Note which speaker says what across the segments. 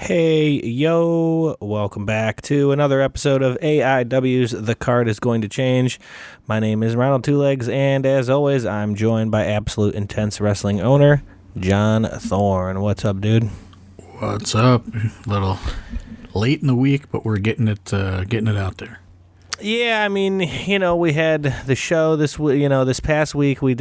Speaker 1: Hey, yo, welcome back to another episode of AIW's The Card is Going to Change. My name is Ronald Two Legs, and as always, I'm joined by Absolute Intense Wrestling owner, John Thorne. What's up, dude?
Speaker 2: What's up? A little late in the week, but we're getting it out there.
Speaker 1: Yeah, I mean, we had the show this past week. We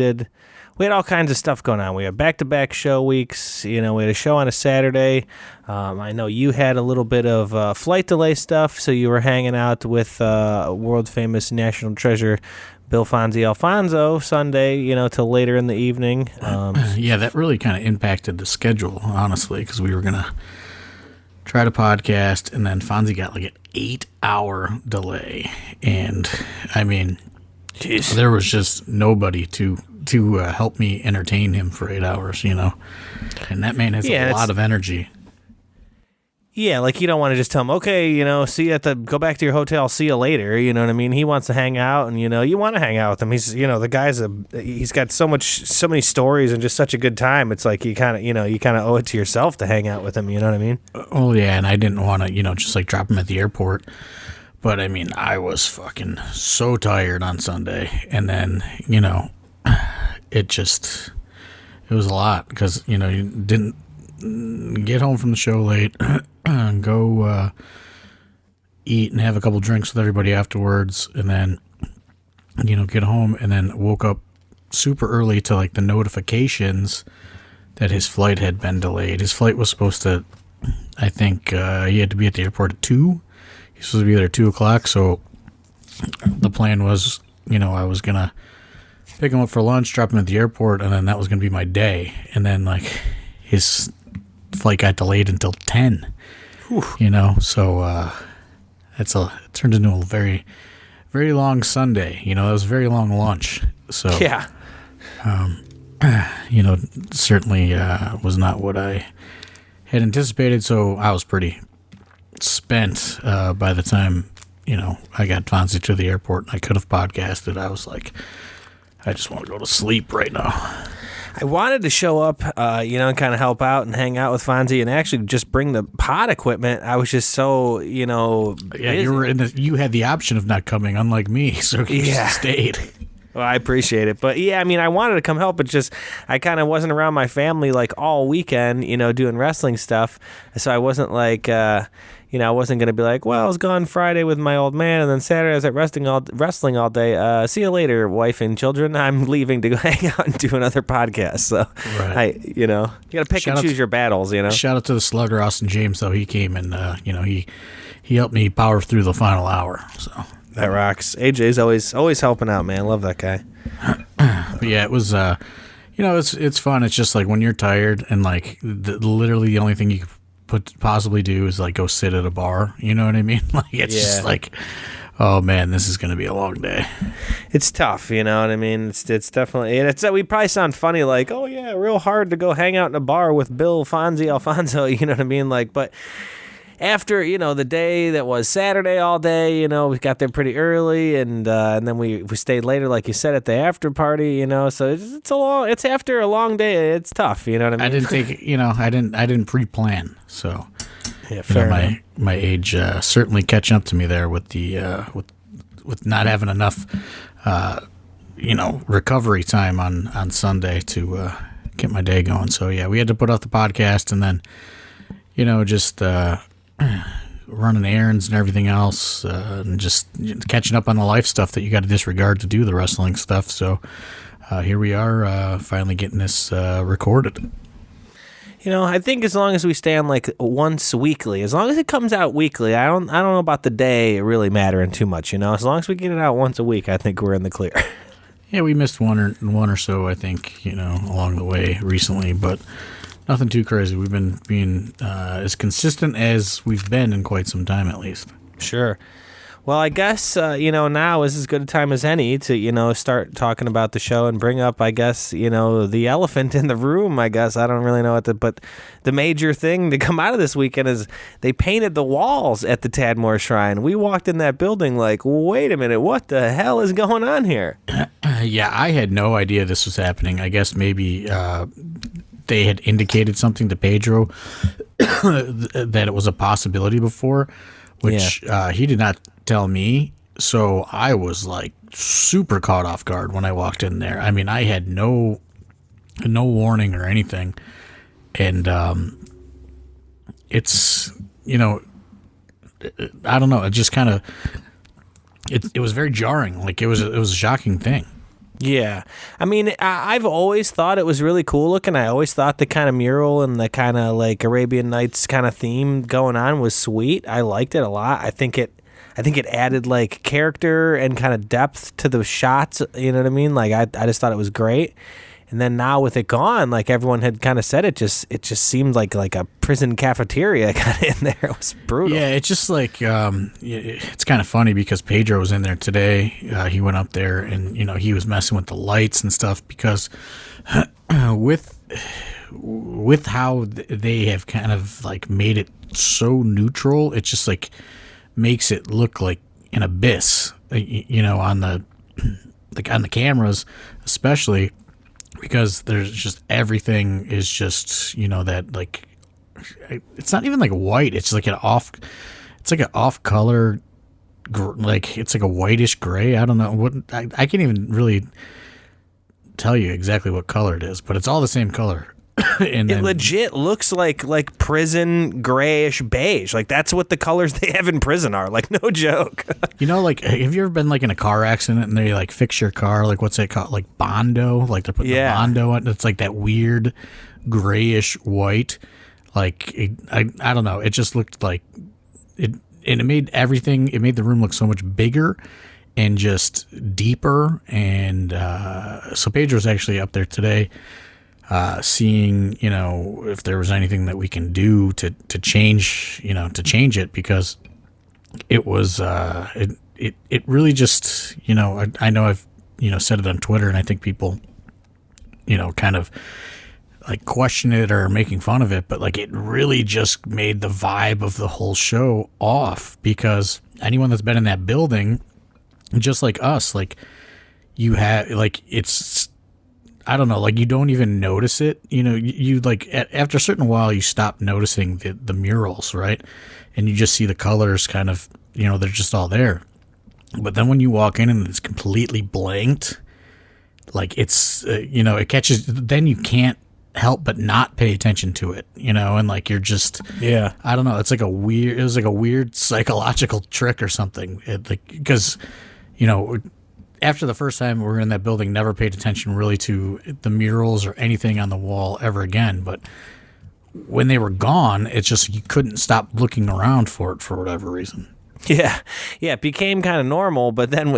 Speaker 1: had all kinds of stuff going on. We had back-to-back show weeks. We had a show on a Saturday. I know you had a little bit of flight delay stuff, so you were hanging out with world-famous national treasure Bill Fonzie Alfonso Sunday, till later in the evening.
Speaker 2: Yeah, that really kind of impacted the schedule, honestly, because we were going to try to podcast, and then Fonzie got like an 8-hour delay. And, I mean, jeez, there was just nobody to help me entertain him for 8 hours, and that man has a lot of energy.
Speaker 1: Yeah, like you don't want to just tell him, okay, see you go back to your hotel, see you later, you know what I mean? He wants to hang out, and you want to hang out with him. He's, the guy's he's got so many stories and just such a good time. It's like you kind of owe it to yourself to hang out with him, you know what I mean?
Speaker 2: Oh yeah, and I didn't want to, just like drop him at the airport. But I mean, I was fucking so tired on Sunday, and then, it was a lot because, you didn't get home from the show late, go eat and have a couple drinks with everybody afterwards, and then, get home, and then woke up super early to like the notifications that his flight had been delayed. His flight was supposed to, I think, he had to be at the airport at 2. He was supposed to be there at 2 o'clock, so the plan was, I was going to pick him up for lunch, drop him at the airport, and then that was going to be my day. And then, like, his flight got delayed until 10, so it turned into a very, very long Sunday. It was a very long lunch. So,
Speaker 1: yeah.
Speaker 2: Certainly was not what I had anticipated, so I was pretty spent by the time, I got Fonzie to the airport and I could have podcasted. I was like, I just want to go to sleep right now.
Speaker 1: I wanted to show up, and kind of help out and hang out with Fonzie and actually just bring the pod equipment. I was just so,
Speaker 2: Yeah,
Speaker 1: busy.
Speaker 2: You had the option of not coming, unlike me, so you just stayed.
Speaker 1: Well, I appreciate it. But yeah, I mean, I wanted to come help, but just I kind of wasn't around my family like all weekend, doing wrestling stuff. So I wasn't like, I wasn't going to be like, well, I was gone Friday with my old man, and then Saturday I was at wrestling all day. See you later, wife and children. I'm leaving to go hang out and do another podcast. So,
Speaker 2: right.
Speaker 1: you got to pick and choose your battles,
Speaker 2: Shout out to the slugger, Austin James, though. He came and, he helped me power through the final hour. So
Speaker 1: that rocks. AJ's always helping out, man. Love that guy.
Speaker 2: But yeah, it was, it's fun. It's just like when you're tired and like literally the only thing you could possibly do is like go sit at a bar. You know what I mean? Like it's just like, oh man, this is going to be a long day.
Speaker 1: It's tough, you know what I mean? It's definitely, and we probably sound funny like, oh yeah, real hard to go hang out in a bar with Bill Fonzie Alfonso, you know what I mean? Like, but after, the day that was Saturday all day, we got there pretty early, and then we stayed later, like you said, at the after party, so it's after a long day. It's tough, you know what I mean?
Speaker 2: I didn't take, I didn't pre-plan, so
Speaker 1: yeah, fair enough.
Speaker 2: My age certainly catching up to me there with the with not having enough, recovery time on Sunday to get my day going. So yeah, we had to put off the podcast, and then, just running errands and everything else, and just catching up on the life stuff that you got to disregard to do the wrestling stuff. So here we are, finally getting this recorded.
Speaker 1: I think as long as we stay on like once weekly, as long as it comes out weekly, I don't know about the day really mattering too much. As long as we get it out once a week, I think we're in the clear.
Speaker 2: Yeah, we missed one or so, I think, along the way recently, but nothing too crazy. We've been being as consistent as we've been in quite some time, at least.
Speaker 1: Sure. Well, I guess, now is as good a time as any to, start talking about the show and bring up, I guess, the elephant in the room, I guess. I don't really know but the major thing to come out of this weekend is they painted the walls at the Tadmor Shrine. We walked in that building like, wait a minute, what the hell is going on here?
Speaker 2: Yeah, I had no idea this was happening. I guess maybe they had indicated something to Pedro that it was a possibility before, which he did not tell me. So I was like super caught off guard when I walked in there. I mean, I had no warning or anything. And it's, I don't know. It just kind of, it was very jarring. Like it was a shocking thing.
Speaker 1: Yeah. I mean, I've always thought it was really cool looking. I always thought the kind of mural and the kind of like Arabian Nights kind of theme going on was sweet. I liked it a lot. I think it added like character and kind of depth to the shots. You know what I mean? Like I just thought it was great. And then now with it gone, like everyone had kind of said, it just seemed like a prison cafeteria kind of in there. It was brutal.
Speaker 2: Yeah, it's just like it's kind of funny because Pedro was in there today. He went up there and he was messing with the lights and stuff because with how they have kind of like made it so neutral, it just like makes it look like an abyss. On the cameras, especially. Because there's just everything is just that like it's not even like white. It's like off color, like it's like a whitish gray. I don't know what I can't even really tell you exactly what color it is, but it's all the same color. And
Speaker 1: it legit looks like prison grayish beige. Like that's what the colors they have in prison are. Like no joke.
Speaker 2: Like have you ever been like in a car accident and they like fix your car? Like what's it called? Like Bondo. Like they're putting the Bondo on. It's like that weird grayish white. Like I don't know. It just looked like it, and it made everything. It made the room look so much bigger and just deeper. And so Pedro's actually up there today. Seeing, if there was anything that we can do to change it, because it was, it really just, I know I've, said it on Twitter and I think people, kind of like question it or making fun of it, but like it really just made the vibe of the whole show off, because anyone that's been in that building, just like us, like you have, like it's, I don't know, like you don't even notice it. You like after a certain while, you stop noticing the murals, right? And you just see the colors kind of, they're just all there. But then when you walk in and it's completely blanked, like it's, it catches, then you can't help but not pay attention to it, and like you're just, I don't know. It was like a weird psychological trick or something. Because, after the first time we were in that building, never paid attention really to the murals or anything on the wall ever again. But when they were gone, it's just you couldn't stop looking around for it for whatever reason.
Speaker 1: Yeah, it became kind of normal, but then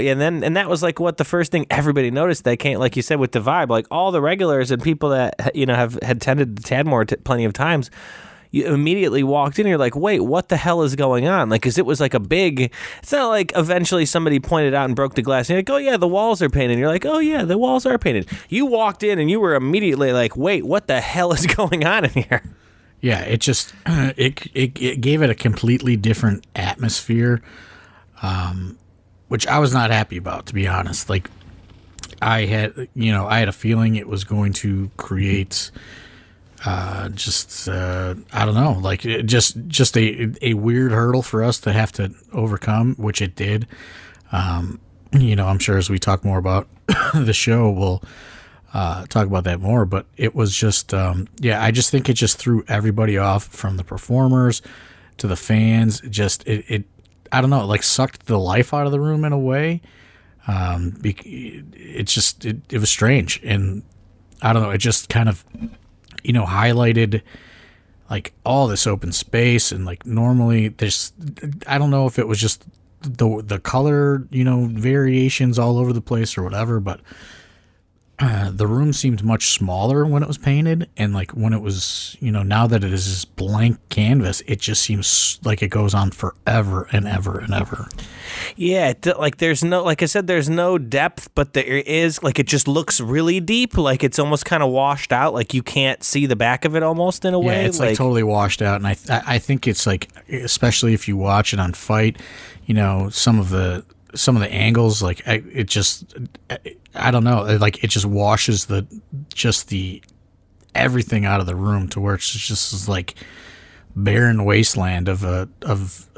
Speaker 1: that was like what the first thing everybody noticed. They came, like you said, with the vibe, like all the regulars and people that had tended to Tadmor plenty of times. You immediately walked in and you're like, wait, what the hell is going on? Like, because it was like it's not like eventually somebody pointed out and broke the glass. And you're like, oh, yeah, the walls are painted. And you're like, oh, yeah, the walls are painted. You walked in and you were immediately like, wait, what the hell is going on in here?
Speaker 2: Yeah, it just, it gave it a completely different atmosphere, which I was not happy about, to be honest. Like, I had a feeling it was going to create... I don't know, like just a weird hurdle for us to have to overcome, which it did. I'm sure as we talk more about the show, we'll talk about that more, but it was just, I just think it just threw everybody off, from the performers to the fans. Just, it I don't know, it like sucked the life out of the room in a way. It was strange. And I don't know, it just kind of, highlighted like all this open space, and like normally there's, I don't know if it was just the color, variations all over the place or whatever, but the room seemed much smaller when it was painted, and like when it was, now that it is this blank canvas, it just seems like it goes on forever and ever and ever.
Speaker 1: Yeah, like there's no, like I said, there's no depth, but there is, like it just looks really deep, like it's almost kind of washed out, like you can't see the back of it almost in a way.
Speaker 2: Yeah, it's like totally washed out, and I think it's like, especially if you watch it on Fight, some of the angles, like I don't know, like it just washes the everything out of the room to where it's just this, like, barren wasteland of a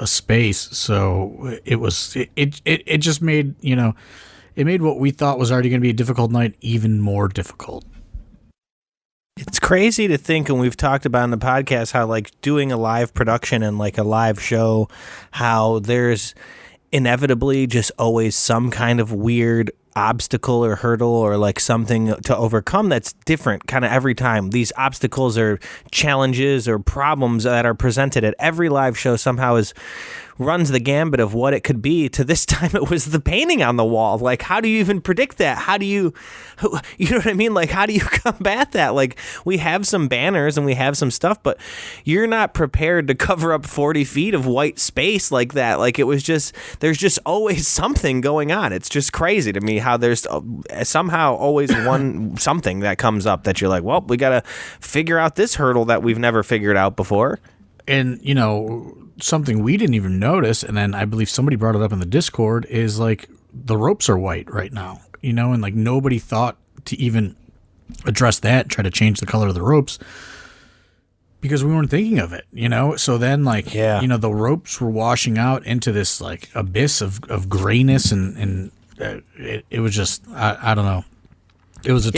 Speaker 2: space. So it just made, it made what we thought was already going to be a difficult night even more difficult.
Speaker 1: It's crazy to think, and we've talked about in the podcast, how like doing a live production and like a live show, how there's inevitably just always some kind of weird obstacle or hurdle or like something to overcome that's different kind of every time. These obstacles or challenges or problems that are presented at every live show somehow runs the gambit of what it could be. To this time it was the painting on the wall. Like, how do you even predict that? How do you know what I mean? Like, how do you combat that? Like, we have some banners and we have some stuff, but you're not prepared to cover up 40 feet of white space like that. Like, it was just, there's just always something going on. It's just crazy to me how there's somehow always something that comes up that you're like, well, we got to figure out this hurdle that we've never figured out before.
Speaker 2: And, something we didn't even notice, and then I believe somebody brought it up in the Discord, is like the ropes are white right now, and like nobody thought to even address that, try to change the color of the ropes because we weren't thinking of it, So then like, the ropes were washing out into this like abyss of grayness and it was just, I don't know. It was a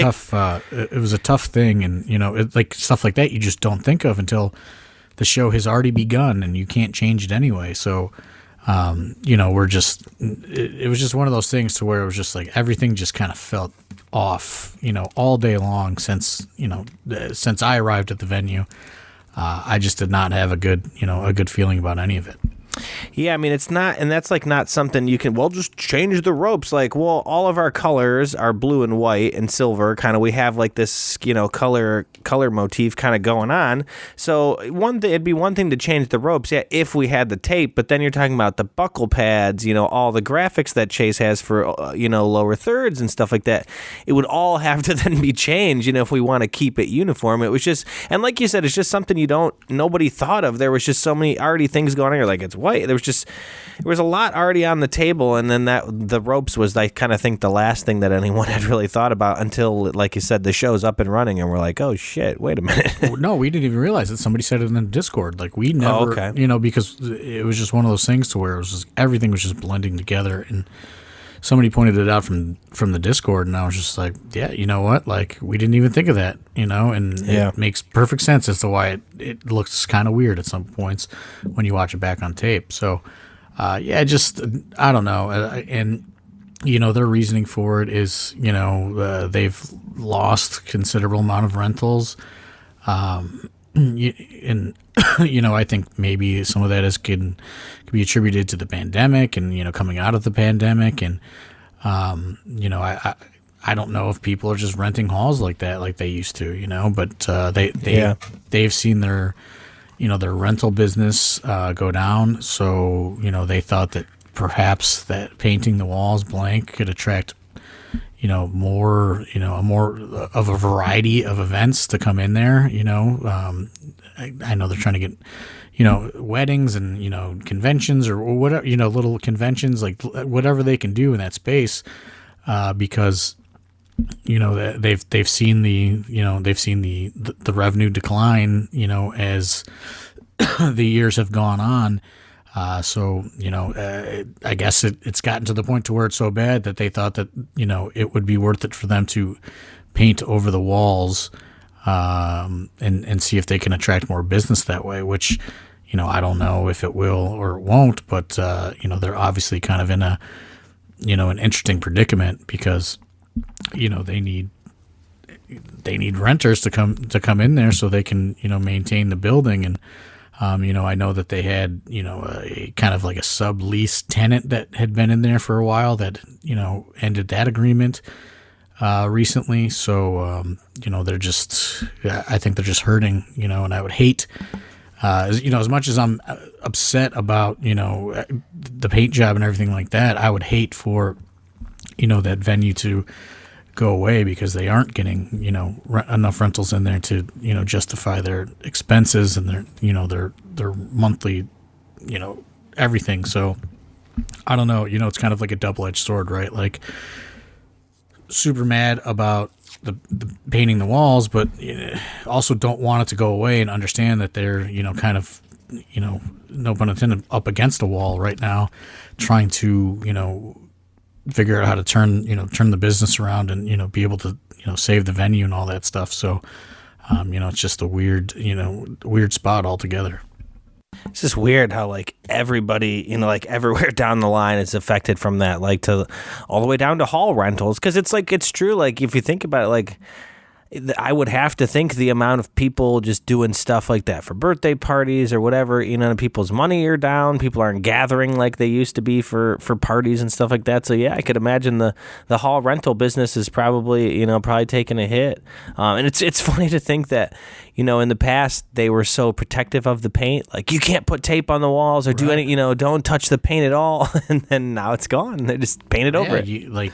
Speaker 2: tough thing. And, like stuff like that, you just don't think of until the show has already begun and you can't change it anyway. So, it was just one of those things to where it was just like everything just kind of felt off, all day long since I arrived at the venue. I just did not have a good feeling about any of it.
Speaker 1: Yeah, I mean, it's not, and that's like not something you can, well, just change the ropes. Like, well, all of our colors are blue and white and silver. Kind of, we have like this, color motif kind of going on. So it'd be one thing to change the ropes, yeah, if we had the tape. But then you're talking about the buckle pads, all the graphics that Chase has for, lower thirds and stuff like that. It would all have to then be changed, if we want to keep it uniform. It was just, and like you said, it's just something nobody thought of. There was just so many already things going on. You're like, it's white. There was a lot already on the table, and then the ropes was, I kind of think, the last thing that anyone had really thought about until, like you said, the show's up and running, and we're like, oh shit, wait a minute.
Speaker 2: No, we didn't even realize that somebody said it in the Discord. Like, we never, because it was just one of those things to where it was just, everything was just blending together, and somebody pointed it out from the Discord, and I was just like, yeah, you know what? Like, we didn't even think of that, and it makes perfect sense as to why it looks kind of weird at some points when you watch it back on tape. So, just, I don't know. And, their reasoning for it is, they've lost considerable amount of rentals. And, I think maybe some of that can be attributed to the pandemic and, coming out of the pandemic. And, I don't know if people are just renting halls like that, like they used to, but, they've seen their rental business, go down. So, they thought that perhaps that painting the walls blank could attract, more of a variety of events to come in there, I know they're trying to get, weddings and, conventions or whatever, little conventions, like whatever they can do in that space, because, they've seen the revenue decline, as the years have gone on. So, I guess it's gotten to the point to where it's so bad that they thought that, it would be worth it for them to paint over the walls, and see if they can attract more business that way, which, I don't know if it will or it won't, but, they're obviously kind of in an interesting predicament because, they need renters to come in there so they can, maintain the building. And, I know that they had, a kind of like a sublease tenant that had been in there for a while that, ended that agreement recently. So, they're just, I think they're just hurting, and I would hate, as much as I'm upset about, the paint job and everything like that, I would hate for, that venue to go away because they aren't getting, enough rentals in there to, justify their expenses and their monthly, everything. So I don't know, it's kind of like a double-edged sword, right? Like super mad about, the painting the walls, but also don't want it to go away and understand that they're, kind of, no pun intended, up against a wall right now, trying to, figure out how to turn the business around and, be able to, save the venue and all that stuff. So, it's just a weird spot altogether.
Speaker 1: It's just weird how like everybody, like everywhere down the line is affected from that, like to all the way down to hall rentals. Cause it's like, it's true. Like if you think about it, like I would have to think the amount of people just doing stuff like that for birthday parties or whatever, people's money are down. People aren't gathering like they used to be for parties and stuff like that. So yeah, I could imagine the hall rental business is probably, probably taking a hit. And it's funny to think that, in the past they were so protective of the paint. Like you can't put tape on the walls or do any, don't touch the paint at all. And then now it's gone. They just painted over it.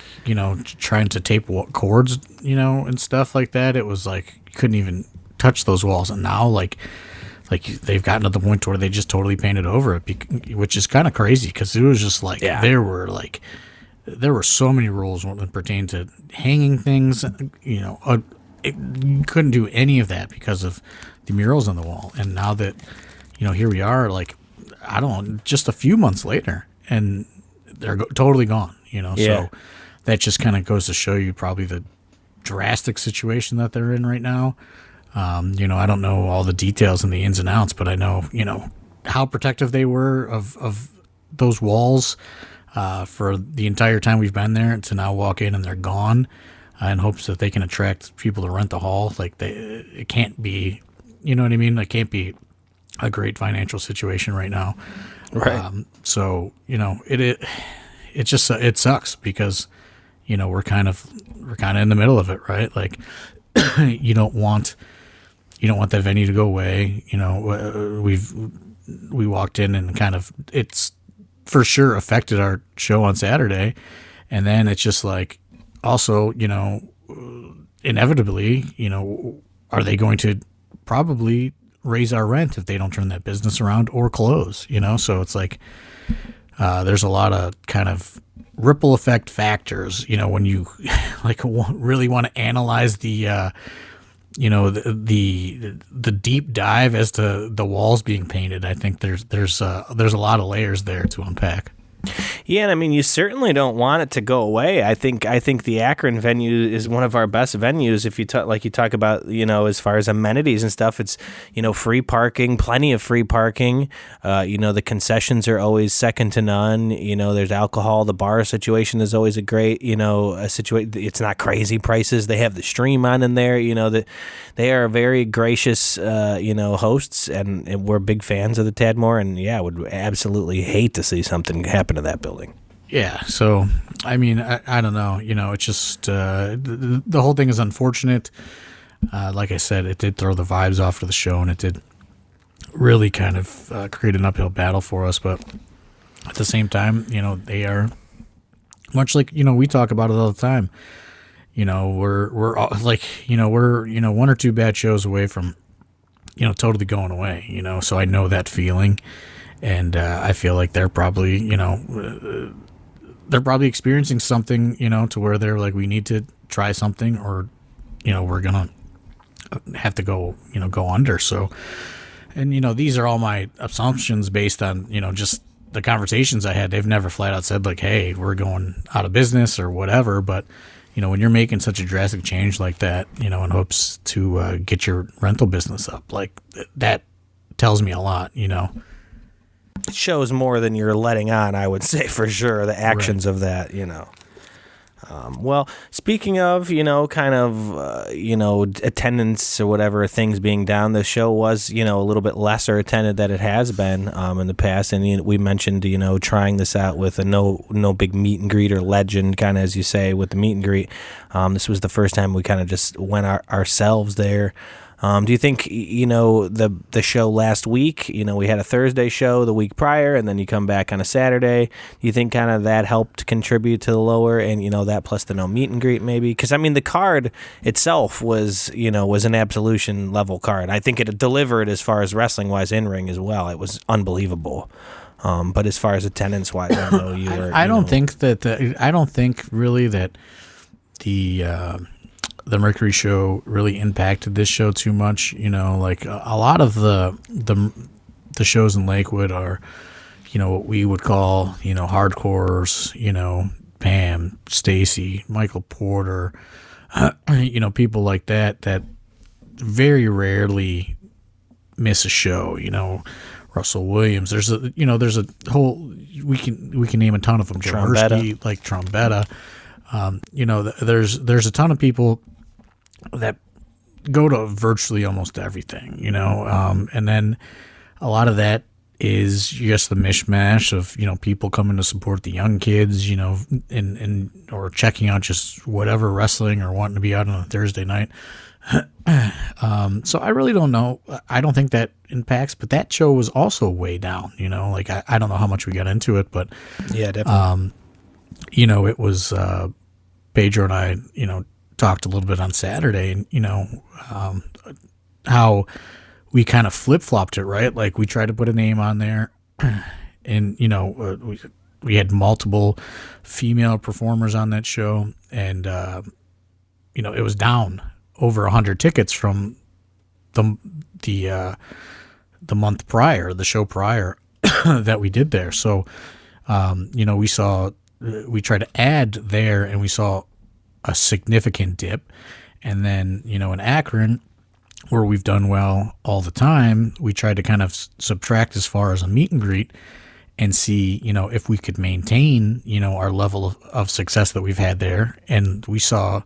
Speaker 2: Trying to tape cords, and stuff like that. It was like you couldn't even touch those walls, and now like they've gotten to the point where they just totally painted over it, which is kind of crazy because it was just like there were so many rules when it pertained to hanging things. You couldn't do any of that because of the murals on the wall, and now that here we are, like I don't know, just a few months later, and they're totally gone. So that just kind of goes to show you probably the drastic situation that they're in right now. I don't know all the details and the ins and outs, but I know, how protective they were of those walls for the entire time we've been there, to now walk in and they're gone in hopes that they can attract people to rent the hall. Like it can't be, you know what I mean? It can't be a great financial situation right now.
Speaker 1: Right.
Speaker 2: So, it sucks because, we're kind of in the middle of it, right? Like you don't want that venue to go away. We walked in and kind of, it's for sure affected our show on Saturday. And then it's just like, also, inevitably, are they going to probably raise our rent if they don't turn that business around or close, So it's like, there's a lot of kind of ripple effect factors, when you like really want to analyze the deep dive as to the walls being painted. I think there's a lot of layers there to unpack.
Speaker 1: Yeah, and I mean, you certainly don't want it to go away. I think the Akron venue is one of our best venues. If you talk about, as far as amenities and stuff, it's, free parking, plenty of free parking. The concessions are always second to none. There's alcohol. The bar situation is always a great, a situation. It's not crazy prices. They have the stream on in there. That they are very gracious, hosts, and we're big fans of the Tadmor. And yeah, would absolutely hate to see something happen to that building.
Speaker 2: Yeah, so I mean, I don't know. It's just the whole thing is unfortunate. Like I said, it did throw the vibes off of the show, and it did really kind of create an uphill battle for us. But at the same time, they are much like we talk about it all the time. We're like we're one or two bad shows away from totally going away. So I know that feeling. And I feel like they're probably, experiencing something, to where they're like, we need to try something, or, we're gonna have to go under. So, and these are all my assumptions based on just the conversations I had. They've never flat out said like, hey, we're going out of business or whatever. But when you're making such a drastic change like that, in hopes to get your rental business up, like that tells me a lot.
Speaker 1: It shows more than you're letting on, I would say, for sure, the actions of that, Well, speaking of, attendance or whatever, things being down, the show was, a little bit lesser attended than it has been in the past. And we mentioned, trying this out with a no big meet and greet or legend, kind of as you say, with the meet and greet. This was the first time we kind of just went ourselves there. Do you think, the show last week, we had a Thursday show the week prior, and then you come back on a Saturday. Do you think kind of that helped contribute to the lower, and, that plus the no meet and greet maybe? Because, I mean, the card itself was an Absolution level card. I think it delivered as far as wrestling-wise in-ring as well. It was unbelievable. But as far as attendance-wise, I know you were...
Speaker 2: I don't think really that the the Mercury show really impacted this show too much. Like a lot of the shows in Lakewood are, what we would call, hardcores, Pam, Stacy, Michael Porter, people like that very rarely miss a show. Russell Williams. There's a whole, we can name a ton of them. Jaworski, like Trombetta. There's a ton of people that go to virtually almost everything, and then a lot of that is just the mishmash of, people coming to support the young kids, and or checking out just whatever wrestling or wanting to be out on a Thursday night. So I really don't know. I don't think that impacts, but that show was also way down, like I don't know how much we got into it, but
Speaker 1: yeah, definitely.
Speaker 2: It was, Pedro and I, talked a little bit on Saturday and, how we kind of flip-flopped it, right? Like we tried to put a name on there and, we had multiple female performers on that show and, it was down over 100 tickets from the month prior, the show prior that we did there. So, we tried to add there and we saw a significant dip. And then, in Akron, where we've done well all the time, we tried to kind of subtract as far as a meet and greet and see, if we could maintain, our level of success that we've had there. And we saw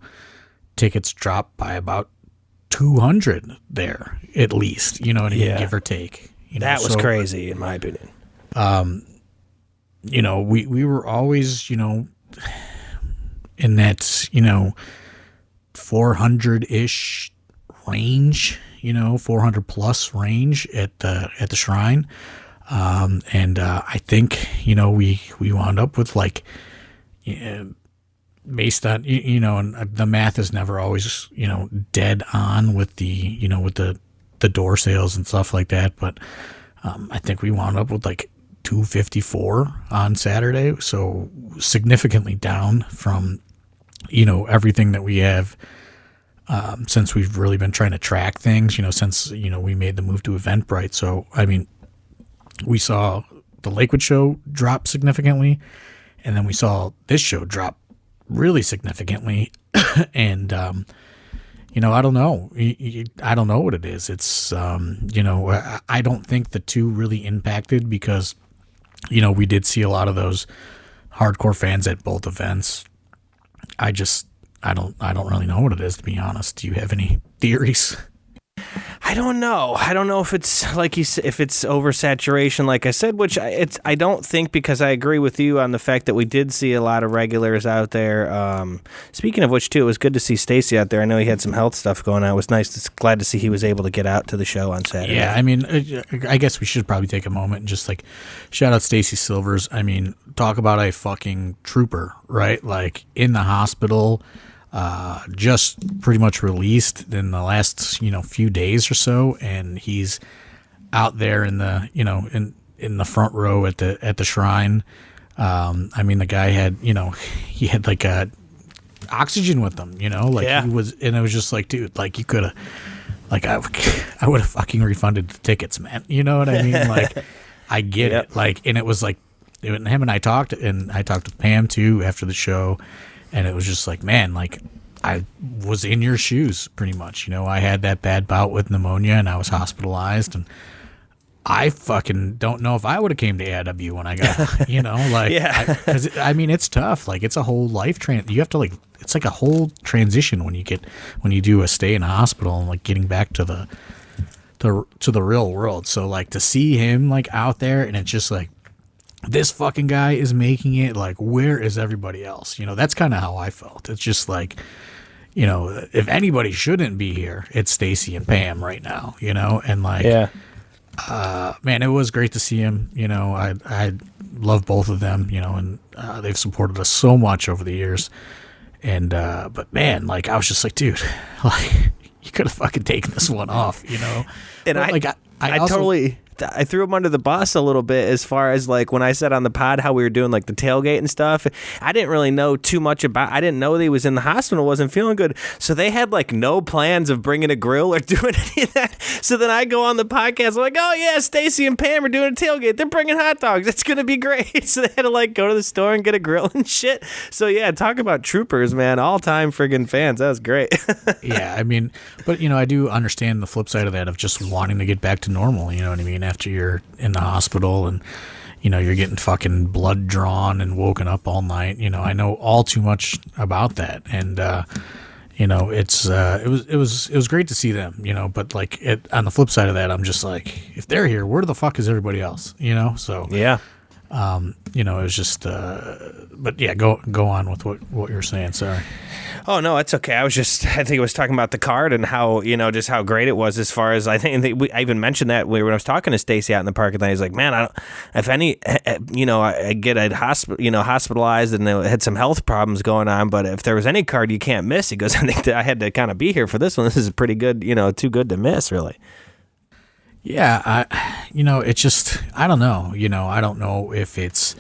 Speaker 2: tickets drop by about 200 there, at least, what I mean, give or take.
Speaker 1: That was crazy, in my opinion.
Speaker 2: We were always, in that, 400-ish range, 400 plus range at the shrine. And I think, we wound up with like, based on, and the math is never always, dead on with the, with the door sales and stuff like that. But I think we wound up with like 254 on Saturday. So significantly down from, everything that we have since we've really been trying to track things, since, we made the move to Eventbrite. So, I mean, we saw the Lakewood show drop significantly, and then we saw this show drop really significantly. And, I don't know. I don't know what it is. It's, I don't think the two really impacted because, we did see a lot of those hardcore fans at both events. I don't really know what it is, to be honest. Do you have any theories?
Speaker 1: I don't know. I don't know if it's like you said, if it's oversaturation, like I said, which I don't think, because I agree with you on the fact that we did see a lot of regulars out there. Speaking of which, too, it was good to see Stacy out there. I know he had some health stuff going on. It was nice. Glad to see he was able to get out to the show on Saturday.
Speaker 2: Yeah, I mean, I guess we should probably take a moment and just like shout out Stacy Silvers. I mean, talk about a fucking trooper, right? Like in the hospital. Just pretty much released in the last, few days or so. And he's out there in the, in the front row at the shrine. I mean, the guy had, he had like a oxygen with him, like he was, and it was just like, dude, like you could have, like I would have fucking refunded the tickets, man. You know what I mean? Like I get it. Like, and it was like, him and I talked, and I talked with Pam too after the show. And it was just like, man, like I was in your shoes pretty much. I had that bad bout with pneumonia and I was hospitalized, and I fucking don't know if I would have came to AIW when I got, because I mean, it's tough. Like it's a whole life you have to it's like a whole transition when you do a stay in a hospital and like getting back to the real world. So like to see him like out there, and it's just like, this fucking guy is making it, like, where is everybody else? That's kind of how I felt. It's just like, if anybody shouldn't be here, it's Stacy and Pam right now, and like, man, it was great to see him. I love both of them, and they've supported us so much over the years. And, but man, like, I was just like, dude, like, you could have fucking taken this one off,
Speaker 1: And
Speaker 2: but,
Speaker 1: I I threw him under the bus a little bit as far as like when I said on the pod how we were doing like the tailgate and stuff. I didn't really know too much about. I didn't know that he was in the hospital, wasn't feeling good. So they had like no plans of bringing a grill or doing any of that. So then I go on the podcast, I'm like, oh yeah, Stacy and Pam are doing a tailgate. They're bringing hot dogs. It's gonna be great. So they had to like go to the store and get a grill and shit. So yeah, talk about troopers, man. All time friggin' fans. That was great.
Speaker 2: Yeah, I mean, but I do understand the flip side of that of just wanting to get back to normal. You know what I mean? After you're in the hospital and you're getting fucking blood drawn and woken up all night. I know all too much about that, and it was great to see them. But like on the flip side of that, I'm just like, if they're here, where the fuck is everybody else? So
Speaker 1: yeah.
Speaker 2: It was just, but yeah, go on with what you're saying. Sorry.
Speaker 1: Oh no, it's okay. I think I was talking about the card and how, just how great it was as far as I even mentioned that when I was talking to Stacy out in the parking lot. He's like, man, I get hospitalized and I had some health problems going on, but if there was any card you can't miss, he goes, I think that I had to kind of be here for this one. This is pretty good, too good to miss, really.
Speaker 2: Yeah, it's just, I don't know. I don't know if it's,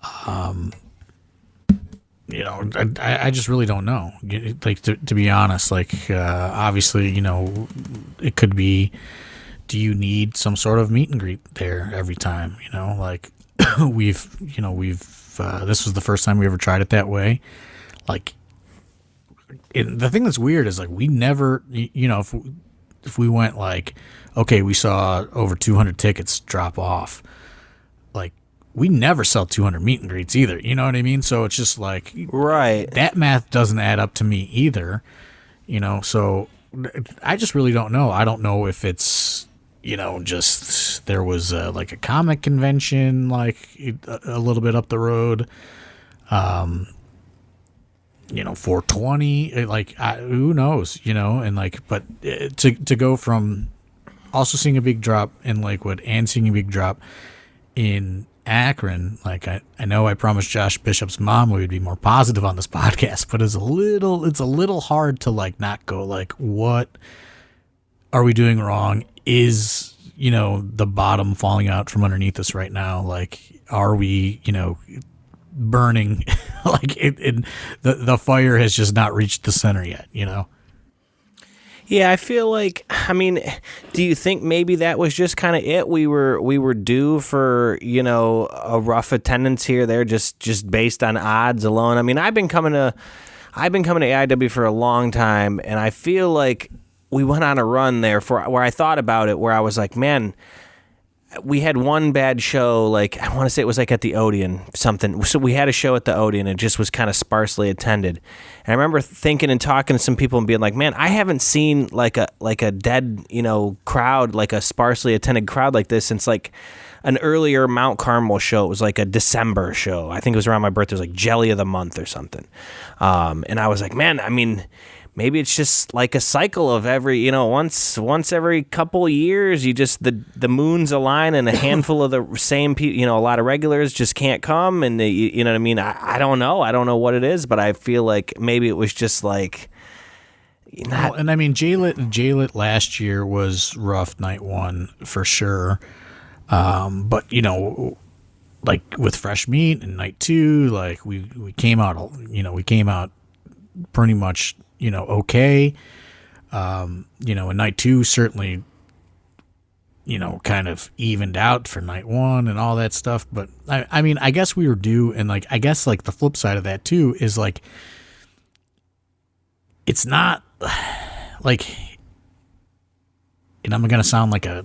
Speaker 2: I just really don't know. Like, to be honest, like, obviously, it could be, do you need some sort of meet and greet there every time? Like, we've, this was the first time we ever tried it that way. Like, the thing that's weird is, like, we never, if we went like, okay, we saw over 200 tickets drop off, like, we never sell 200 meet and greets either. You know what I mean? So it's just like,
Speaker 1: right, that
Speaker 2: math doesn't add up to me either. So I just really don't know. I don't know if it's, just there was like a comic convention like a little bit up the road. 420, like, who knows, and like, but to go from also seeing a big drop in Lakewood and seeing a big drop in Akron, like, I know I promised Josh Bishop's mom we would be more positive on this podcast, but it's a little hard to like not go like, what are we doing wrong? Is, the bottom falling out from underneath us right now? Like, are we, burning? Like, the fire has just not reached the center yet,
Speaker 1: Yeah, I feel like, do you think maybe that was just kind of it? We were due for, a rough attendance here there just based on odds alone. I've been coming to AIW for a long time, and I feel like we went on a run there where I thought about it, where I was like, man, we had one bad show, like, I want to say it was like at the Odeon, something. So we had a show at the Odeon, and it just was kind of sparsely attended. And I remember thinking and talking to some people and being like, man, I haven't seen like a dead, crowd, like a sparsely attended crowd like this since like an earlier Mount Carmel show. It was like a December show. I think it was around my birthday. It was like Jelly of the Month or something. And I was like, man, maybe it's just like a cycle of every, once every couple years, you just, the moons align and a handful of the same people, a lot of regulars just can't come. And you know what I mean? I don't know. I don't know what it is, but I feel like maybe it was just like,
Speaker 2: well, and J-Lit last year was rough night one for sure. But like with Fresh Meat and night two, like we came out pretty much, okay. And night two certainly, kind of evened out for night one and all that stuff. But I guess we were due. And like, I guess like the flip side of that too is like, it's not like, and I'm going to sound like a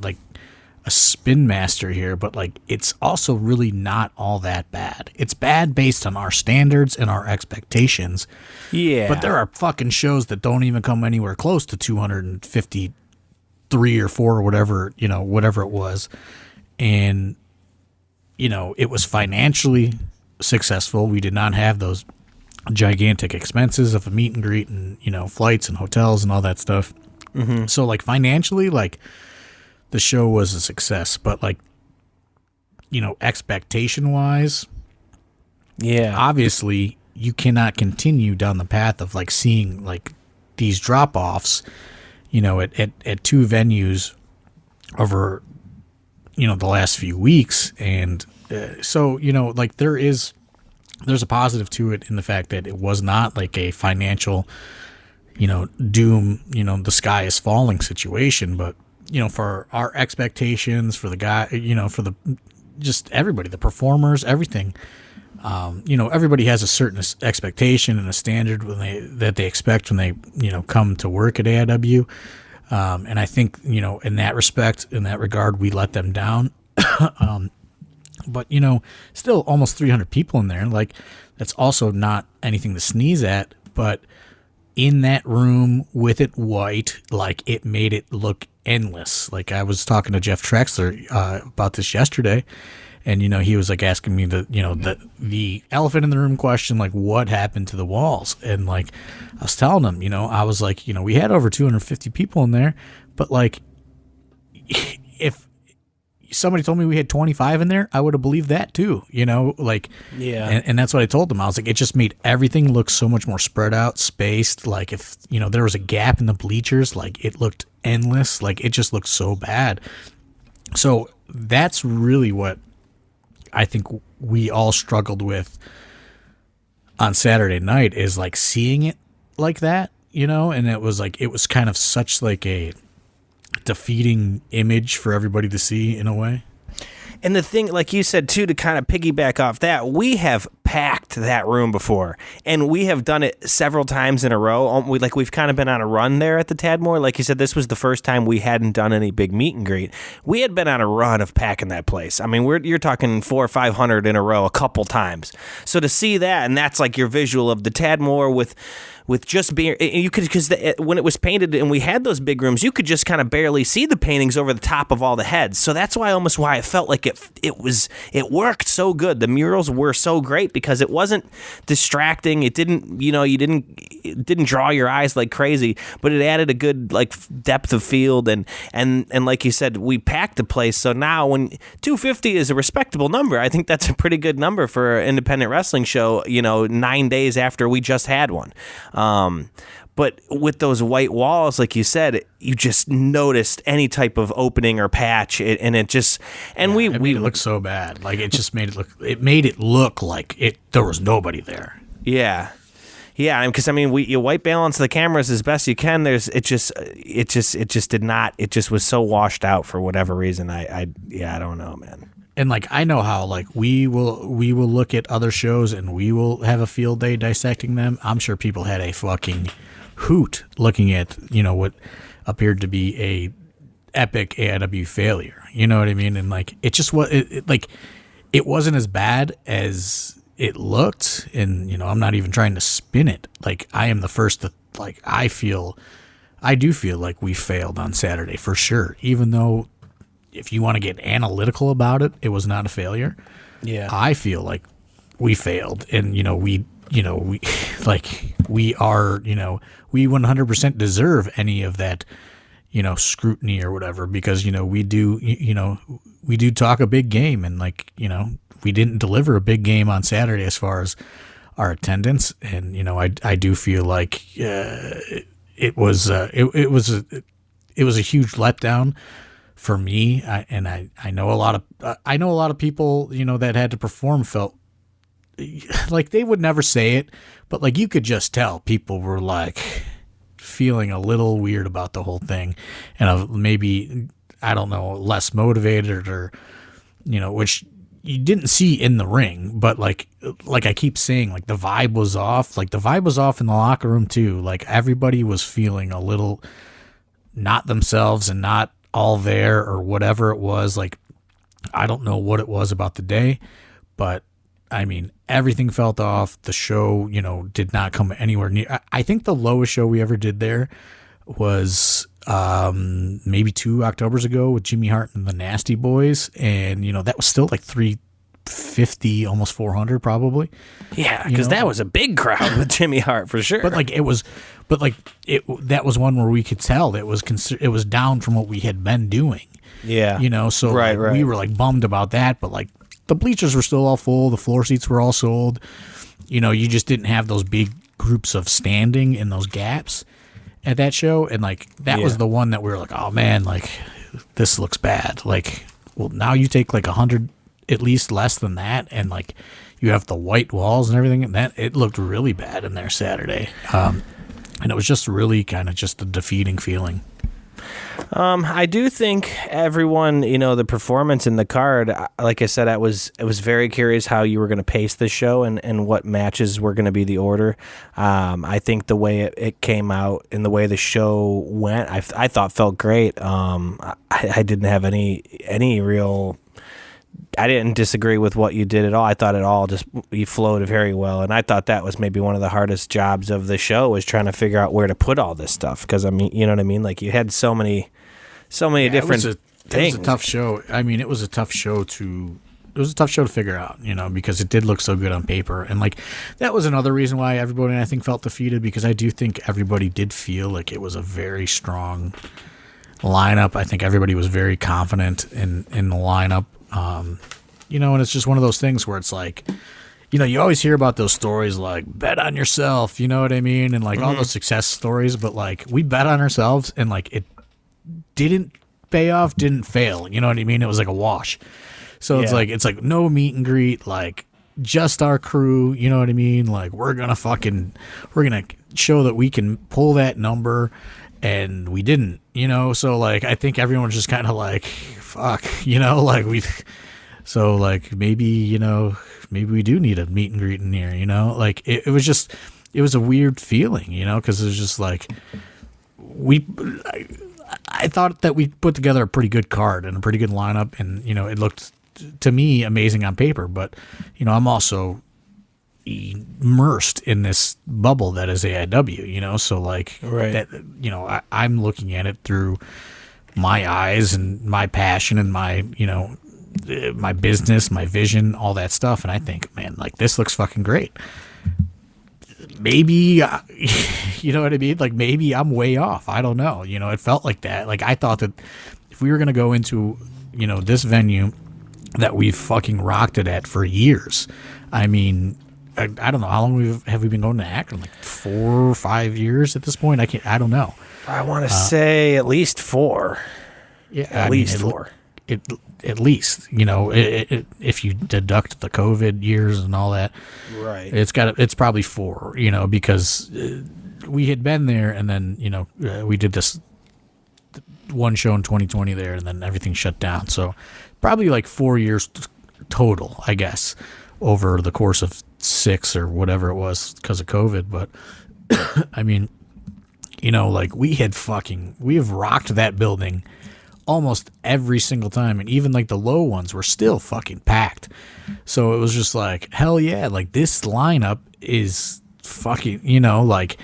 Speaker 2: spin master here, but like, it's also really not all that bad. It's bad based on our standards and our expectations.
Speaker 1: Yeah.
Speaker 2: But there are fucking shows that don't even come anywhere close to 253 or 4 or whatever, whatever it was. And, it was financially successful. We did not have those gigantic expenses of a meet and greet and, flights and hotels and all that stuff.
Speaker 1: Mm-hmm.
Speaker 2: So like financially, like, the show was a success, but like, expectation wise,
Speaker 1: yeah,
Speaker 2: obviously you cannot continue down the path of like seeing like these drop offs, at two venues over, the last few weeks. And so, like there's a positive to it in the fact that it was not like a financial, doom, the sky is falling situation, but, for our expectations, for the guy, for the, just everybody, the performers, everything, everybody has a certain expectation and a standard that they expect when they, come to work at AIW. And I think, in that respect, in that regard, we let them down. But, still almost 300 people in there. Like, that's also not anything to sneeze at. But in that room with it white, like, it made it look endless. Like, I was talking to Jeff Trexler about this yesterday. And, he was, like, asking me the elephant in the room question, like, what happened to the walls? And, like, I was telling him, I was like, we had over 250 people in there. But, like, if somebody told me we had 25 in there, I would have believed that too, like, yeah. And that's what I told them. I was like, it just made everything look so much more spread out, spaced. Like if, there was a gap in the bleachers, like it looked endless. Like it just looked so bad. So that's really what I think we all struggled with on Saturday night is like seeing it like that, and it was kind of such like a defeating image for everybody to see in a way.
Speaker 1: And the thing, like you said, too, to kind of piggyback off that, we have packed that room before, and we have done it several times in a row. We've kind of been on a run there at the Tadmore. Like you said, this was the first time we hadn't done any big meet and greet. We had been on a run of packing that place. I mean, you're talking 400 or 500 in a row a couple times. So to see that, and that's like your visual of the Tadmore with just being, you could, because when it was painted and we had those big rooms, you could just kind of barely see the paintings over the top of all the heads. So that's why I felt like it worked so good. The murals were so great because it wasn't distracting. It didn't, it didn't draw your eyes like crazy, but it added a good like depth of field and like you said, we packed the place. So now when 250 is a respectable number, I think that's a pretty good number for an independent wrestling show. 9 days after we just had one. But with those white walls, like you said, you just noticed any type of opening or patch, and it just we
Speaker 2: made it look so bad. Like it just made it look like there was nobody there.
Speaker 1: Yeah, because you white balance the cameras as best you can. It just did not. It just was so washed out for whatever reason. I don't know, man.
Speaker 2: And like I know how like we will look at other shows and we will have a field day dissecting them. I'm sure people had a fucking hoot looking at what appeared to be a epic AIW failure. You know what I mean? And like it just was it wasn't as bad as it looked. And I'm not even trying to spin it. Like I am the first to like I do feel like we failed on Saturday for sure. Even though, if you want to get analytical about it, it was not a failure. Yeah. I feel like we failed and, we are, we 100% deserve any of that, scrutiny or whatever, because, we do talk a big game and like, we didn't deliver a big game on Saturday as far as our attendance. And, I do feel like, it was a huge letdown for me. I know a lot of people, that had to perform felt like they would never say it, but like you could just tell people were like feeling a little weird about the whole thing and maybe, I don't know, less motivated or, which you didn't see in the ring, but like I keep saying, like the vibe was off, in the locker room too. Like everybody was feeling a little not themselves and not all there or whatever it was. Like, I don't know what it was about the day, but I mean, everything felt off. The show, did not come anywhere near. I think the lowest show we ever did there was maybe 2 Octobers ago with Jimmy Hart and the Nasty Boys. And, that was still like 350, almost 400 probably.
Speaker 1: Yeah, because that was a big crowd with Jimmy Hart for sure.
Speaker 2: But that was one where we could tell that it was down from what we had been doing.
Speaker 1: Yeah.
Speaker 2: So
Speaker 1: right.
Speaker 2: We were like bummed about that, but like the bleachers were still all full, the floor seats were all sold. You just didn't have those big groups of standing in those gaps at that show, and like that was the one that we were like, oh man, like this looks bad. Like well, now you take like 100, at least less than that, and like you have the white walls and everything, and that it looked really bad in there Saturday. And it was just really kind of just a defeating feeling.
Speaker 1: I do think everyone, the performance in the card, like I said, I was very curious how you were going to pace the show and what matches were going to be the order. I think the way it came out and the way the show went, I thought felt great. I didn't have any real. I didn't disagree with what you did at all. I thought you flowed very well, and I thought that was maybe one of the hardest jobs of the show, was trying to figure out where to put all this stuff. Because I mean, you know what I mean? Like, you had so many different things.
Speaker 2: It was a tough show. I mean, it was a tough show to figure out, because it did look so good on paper, and like that was another reason why everybody, I think, felt defeated, because I do think everybody did feel like it was a very strong lineup. I think everybody was very confident in the lineup. And it's just one of those things where it's like, you always hear about those stories like bet on yourself, you know what I mean? And like all those success stories, but like we bet on ourselves and like it didn't pay off, didn't fail. You know what I mean? It was like a wash. So it's like no meet and greet, like just our crew, you know what I mean? Like we're going to show that we can pull that number, and we didn't, So like I think everyone's just kind of like, fuck, like so like maybe we do need a meet and greet in here, like it was a weird feeling, because it was just like I thought that we put together a pretty good card and a pretty good lineup, and it looked to me amazing on paper, but I'm also immersed in this bubble that is AIW, so like
Speaker 1: right.
Speaker 2: that, I'm looking at it through my eyes and my passion and my, my business, my vision, all that stuff. And I think, man, like this looks fucking great. Maybe, you know what I mean? Like maybe I'm way off. I don't know. It felt like that. Like I thought that if we were going to go into, this venue that we've fucking rocked it at for years, I mean, I don't know how long have we been going to Akron, like 4 or 5 years at this point. I don't know.
Speaker 1: I want to say at least 4.
Speaker 2: Yeah,
Speaker 1: at least 4.
Speaker 2: At least, if you deduct the COVID years and all that,
Speaker 1: right?
Speaker 2: It's probably 4, because we had been there, and then we did this one show in 2020 there, and then everything shut down. So probably like 4 years total, I guess, over the course of 6 or whatever it was because of COVID. But I mean, like we have rocked that building almost every single time, and even like the low ones were still fucking packed. So it was just like, hell yeah, like this lineup is fucking, like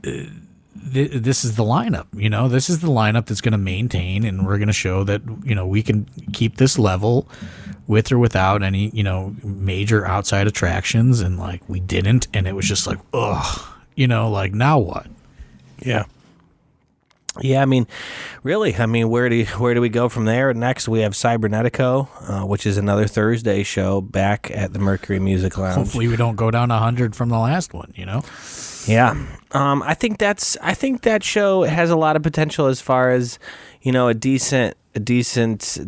Speaker 2: this is the lineup, this is the lineup that's going to maintain, and we're going to show that, we can keep this level with or without any, major outside attractions. And like we didn't, and it was just like, ugh, like now what?
Speaker 1: Yeah. Yeah, I mean, really, where do we go from there? Next, we have Cybernetico, which is another Thursday show back at the Mercury Music Lounge.
Speaker 2: Hopefully, we don't go down 100 from the last one.
Speaker 1: Yeah, I think that show has a lot of potential as far as a decent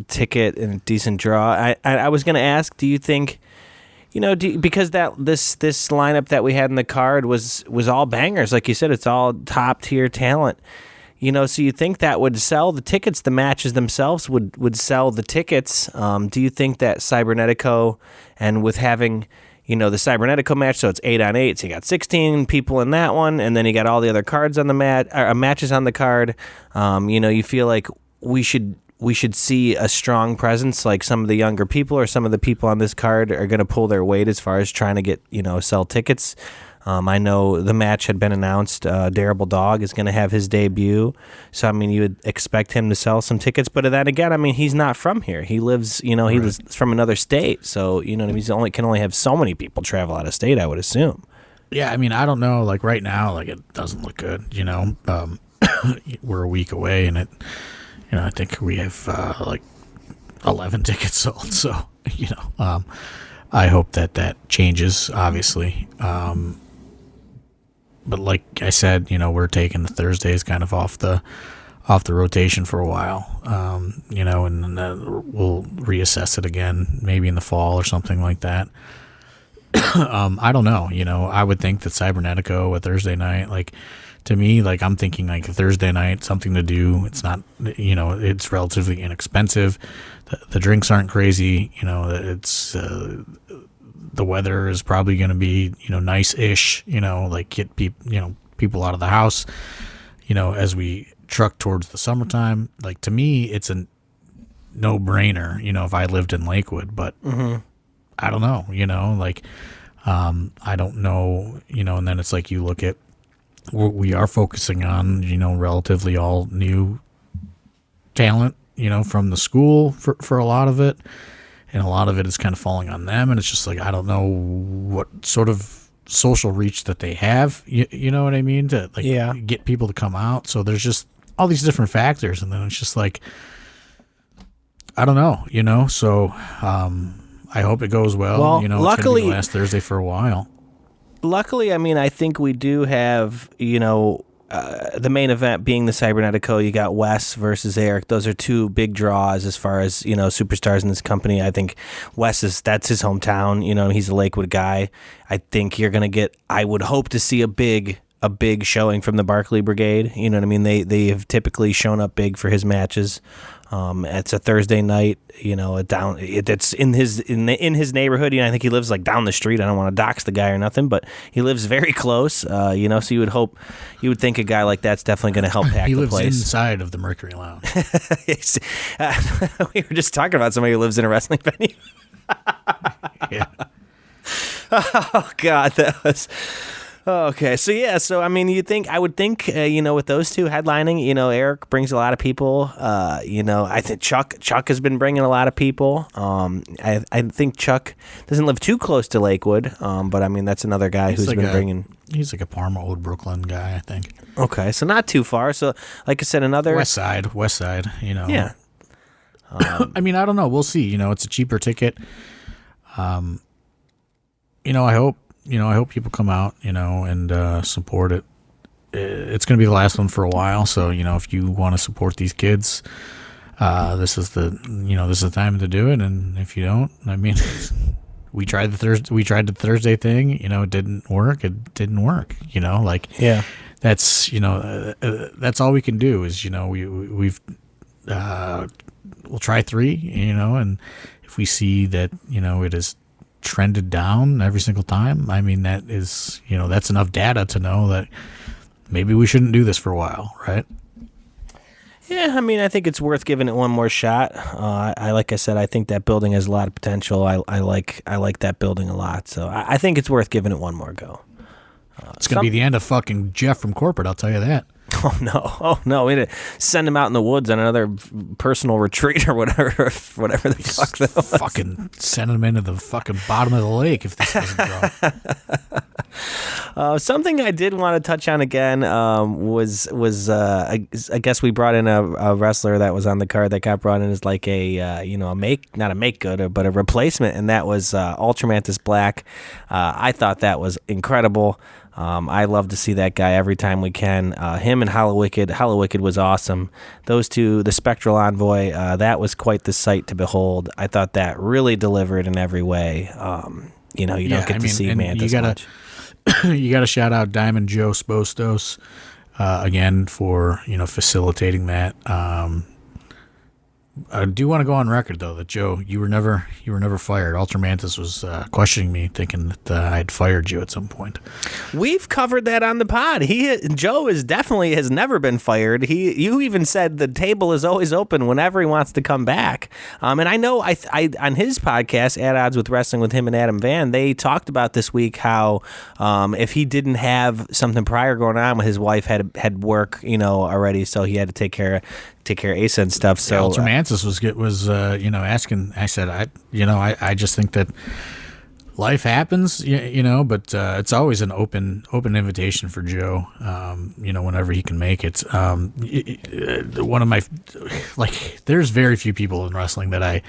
Speaker 1: ticket and a decent draw. I was going to ask, do you think? Because this lineup that we had in the card was all bangers, like you said, it's all top tier talent. So you think that would sell the tickets? The matches themselves would sell the tickets. Do you think that Cybernetico, and with having, the Cybernetico match, so it's 8-on-8, so you got 16 people in that one, and then you got all the other cards on the matches on the card. You feel like we should see a strong presence, like some of the younger people or some of the people on this card are going to pull their weight as far as trying to get, sell tickets. I know the match had been announced. Darable Dog is going to have his debut. So, you would expect him to sell some tickets. But then again, he lives from here. He lives, he was from another state. So, he can only have so many people travel out of state, I would assume.
Speaker 2: Yeah, I don't know. Like right now, like it doesn't look good, we're a week away, and it, I think we have like 11 tickets sold. So, I hope that changes, obviously. But like I said, we're taking the Thursdays kind of off the off the rotation for a while, you know, and then we'll reassess it again, maybe in the fall or something like that. I don't know, you know, I would think that Cybernetico, a Thursday night, like, to me, like, I'm thinking like a Thursday night, something to do. It's not, you know, it's relatively inexpensive. The drinks aren't crazy, you know, it's, the weather is probably going to be, you know, nice-ish, you know, like get people out of the house, you know, as we truck towards the summertime. Like, to me, it's a no-brainer, you know, if I lived in Lakewood, but I don't know, you know, like, I don't know, you know, and then it's like you look at, we are focusing on, you know, relatively all new talent, you know, from the school for a lot of it. And a lot of it is kind of falling on them. And it's just like, I don't know what sort of social reach that they have. You know what I mean? To like get people to come out. So there's just all these different factors. And then it's just like, I don't know, you know? So I hope it goes well. You know, it's going to be last Thursday for a while.
Speaker 1: Luckily, I mean, I think we do have, you know, the main event being the Cybernetico. You got Wes versus Eric. Those are two big draws as far as, you know, superstars in this company. I think Wes that's his hometown. You know, he's a Lakewood guy. I think you're going to get, I would hope to see a big showing from the Barkley Brigade. You know what I mean? They have typically shown up big for his matches. It's a Thursday night, you know, it's in his neighborhood. You know, I think he lives like down the street. I don't want to dox the guy or nothing, but he lives very close. You know, so you would think a guy like that's definitely going to help pack
Speaker 2: he
Speaker 1: the
Speaker 2: lives
Speaker 1: place.
Speaker 2: Inside of the Mercury Lounge.
Speaker 1: We were just talking about somebody who lives in a wrestling venue.
Speaker 2: Yeah.
Speaker 1: Oh God, that was. Okay, so I mean, I would think, you know, with those two headlining, you know, Eric brings a lot of people. You know, I think Chuck has been bringing a lot of people. I think Chuck doesn't live too close to Lakewood, but I mean, that's another guy who's been bringing.
Speaker 2: He's like a Parma, Old Brooklyn guy, I think.
Speaker 1: Okay, so not too far. So, like I said, another
Speaker 2: West Side. You know.
Speaker 1: Yeah.
Speaker 2: I mean, I don't know. We'll see. You know, it's a cheaper ticket. You know, I hope people come out, you know, and support it. It's going to be the last one for a while, so, you know, if you want to support these kids, this is the time to do it. And if you don't, I mean, we tried the Thursday thing, you know, it didn't work. You know, like,
Speaker 1: yeah,
Speaker 2: that's, you know, that's all we can do is, you know, we'll try 3, you know, and if we see that, you know, it is trended down every single time, I mean, that is, you know, that's enough data to know that maybe we shouldn't do this for a while, right?
Speaker 1: Yeah, I mean, I think it's worth giving it one more shot. Like I said, I think that building has a lot of potential. I like that building a lot, so I think it's worth giving it one more go.
Speaker 2: It's gonna be the end of fucking Jeff from corporate, I'll tell you that.
Speaker 1: Oh no! We had to send him out in the woods on another personal retreat or whatever the fuck that was.
Speaker 2: Fucking send him into the fucking bottom of the lake if this doesn't grow.
Speaker 1: Something I did want to touch on again was I guess we brought in a wrestler that was on the card that got brought in as like not a make good but a replacement, and that was Ultramantis Black. I thought that was incredible. I love to see that guy every time we can. Him and Hollow Wicked. Hollow Wicked was awesome. Those two, the Spectral Envoy, that was quite the sight to behold. I thought that really delivered in every way. You know, you don't get to see Mantis much.
Speaker 2: You got to shout out Diamond Joe Spostos again for, you know, facilitating that. I do want to go on record though that Joe, you were never fired. Ultramantis was questioning me, thinking that I'd fired you at some point.
Speaker 1: We've covered that on the pod. Joe has never been fired. You even said the table is always open whenever he wants to come back. And I know I on his podcast, At Odds with Wrestling with him and Adam Van, they talked about this week how if he didn't have something prior going on, his wife had work, you know, already, so he had to take care of Asa and stuff. So
Speaker 2: Ultramantis was you know, asking. I said, I just think that life happens, you know, but it's always an open invitation for Joe. You know, whenever he can make it. One of my there's very few people in wrestling that I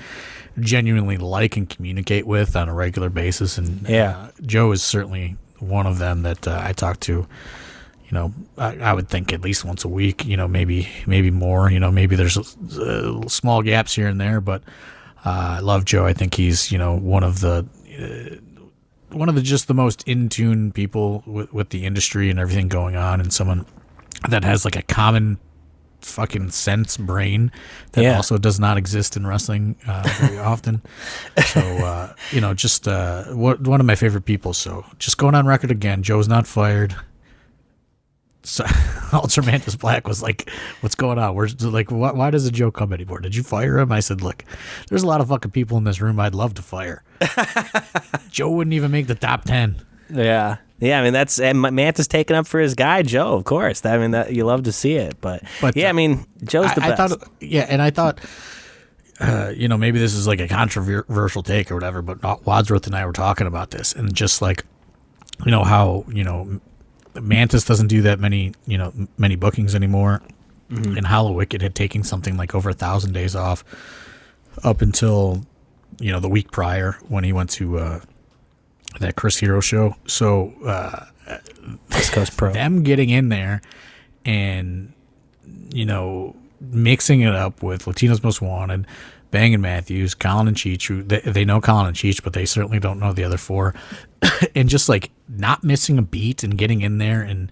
Speaker 2: genuinely like and communicate with on a regular basis, and Joe is certainly one of them that I talk to, you I would think at least once a week, maybe more, maybe there's small gaps here and there, but I love Joe. I think he's, one of the just the most in tune people with the industry and everything going on, and someone that has like a common fucking sense brain that also does not exist in wrestling very often. So, just one of my favorite people. So just going on record again, Joe's not fired. So Ultramantis Black was like, what's going on? Where's like, why doesn't Joe come anymore? Did you fire him? I said, look, there's a lot of fucking people in this room I'd love to fire. Joe wouldn't even make the top 10.
Speaker 1: Yeah. Yeah, I mean, that's Mantis taking up for his guy, Joe, of course. I mean, that you love to see it. But yeah, I mean, Joe's the best.
Speaker 2: I thought, maybe this is like a controversial take or whatever, but Wadsworth and I were talking about this, and just like, how, Mantis doesn't do that many bookings anymore. Mm-hmm. And Hollow Wicked had taken something like over 1,000 days off up until, the week prior when he went to that Chris Hero show. So
Speaker 1: West Coast Pro,
Speaker 2: them getting in there and mixing it up with Latino's Most Wanted, Bang and Matthews, Colin and Cheech, who they know Colin and Cheech, but they certainly don't know the other four, and just like not missing a beat and getting in there and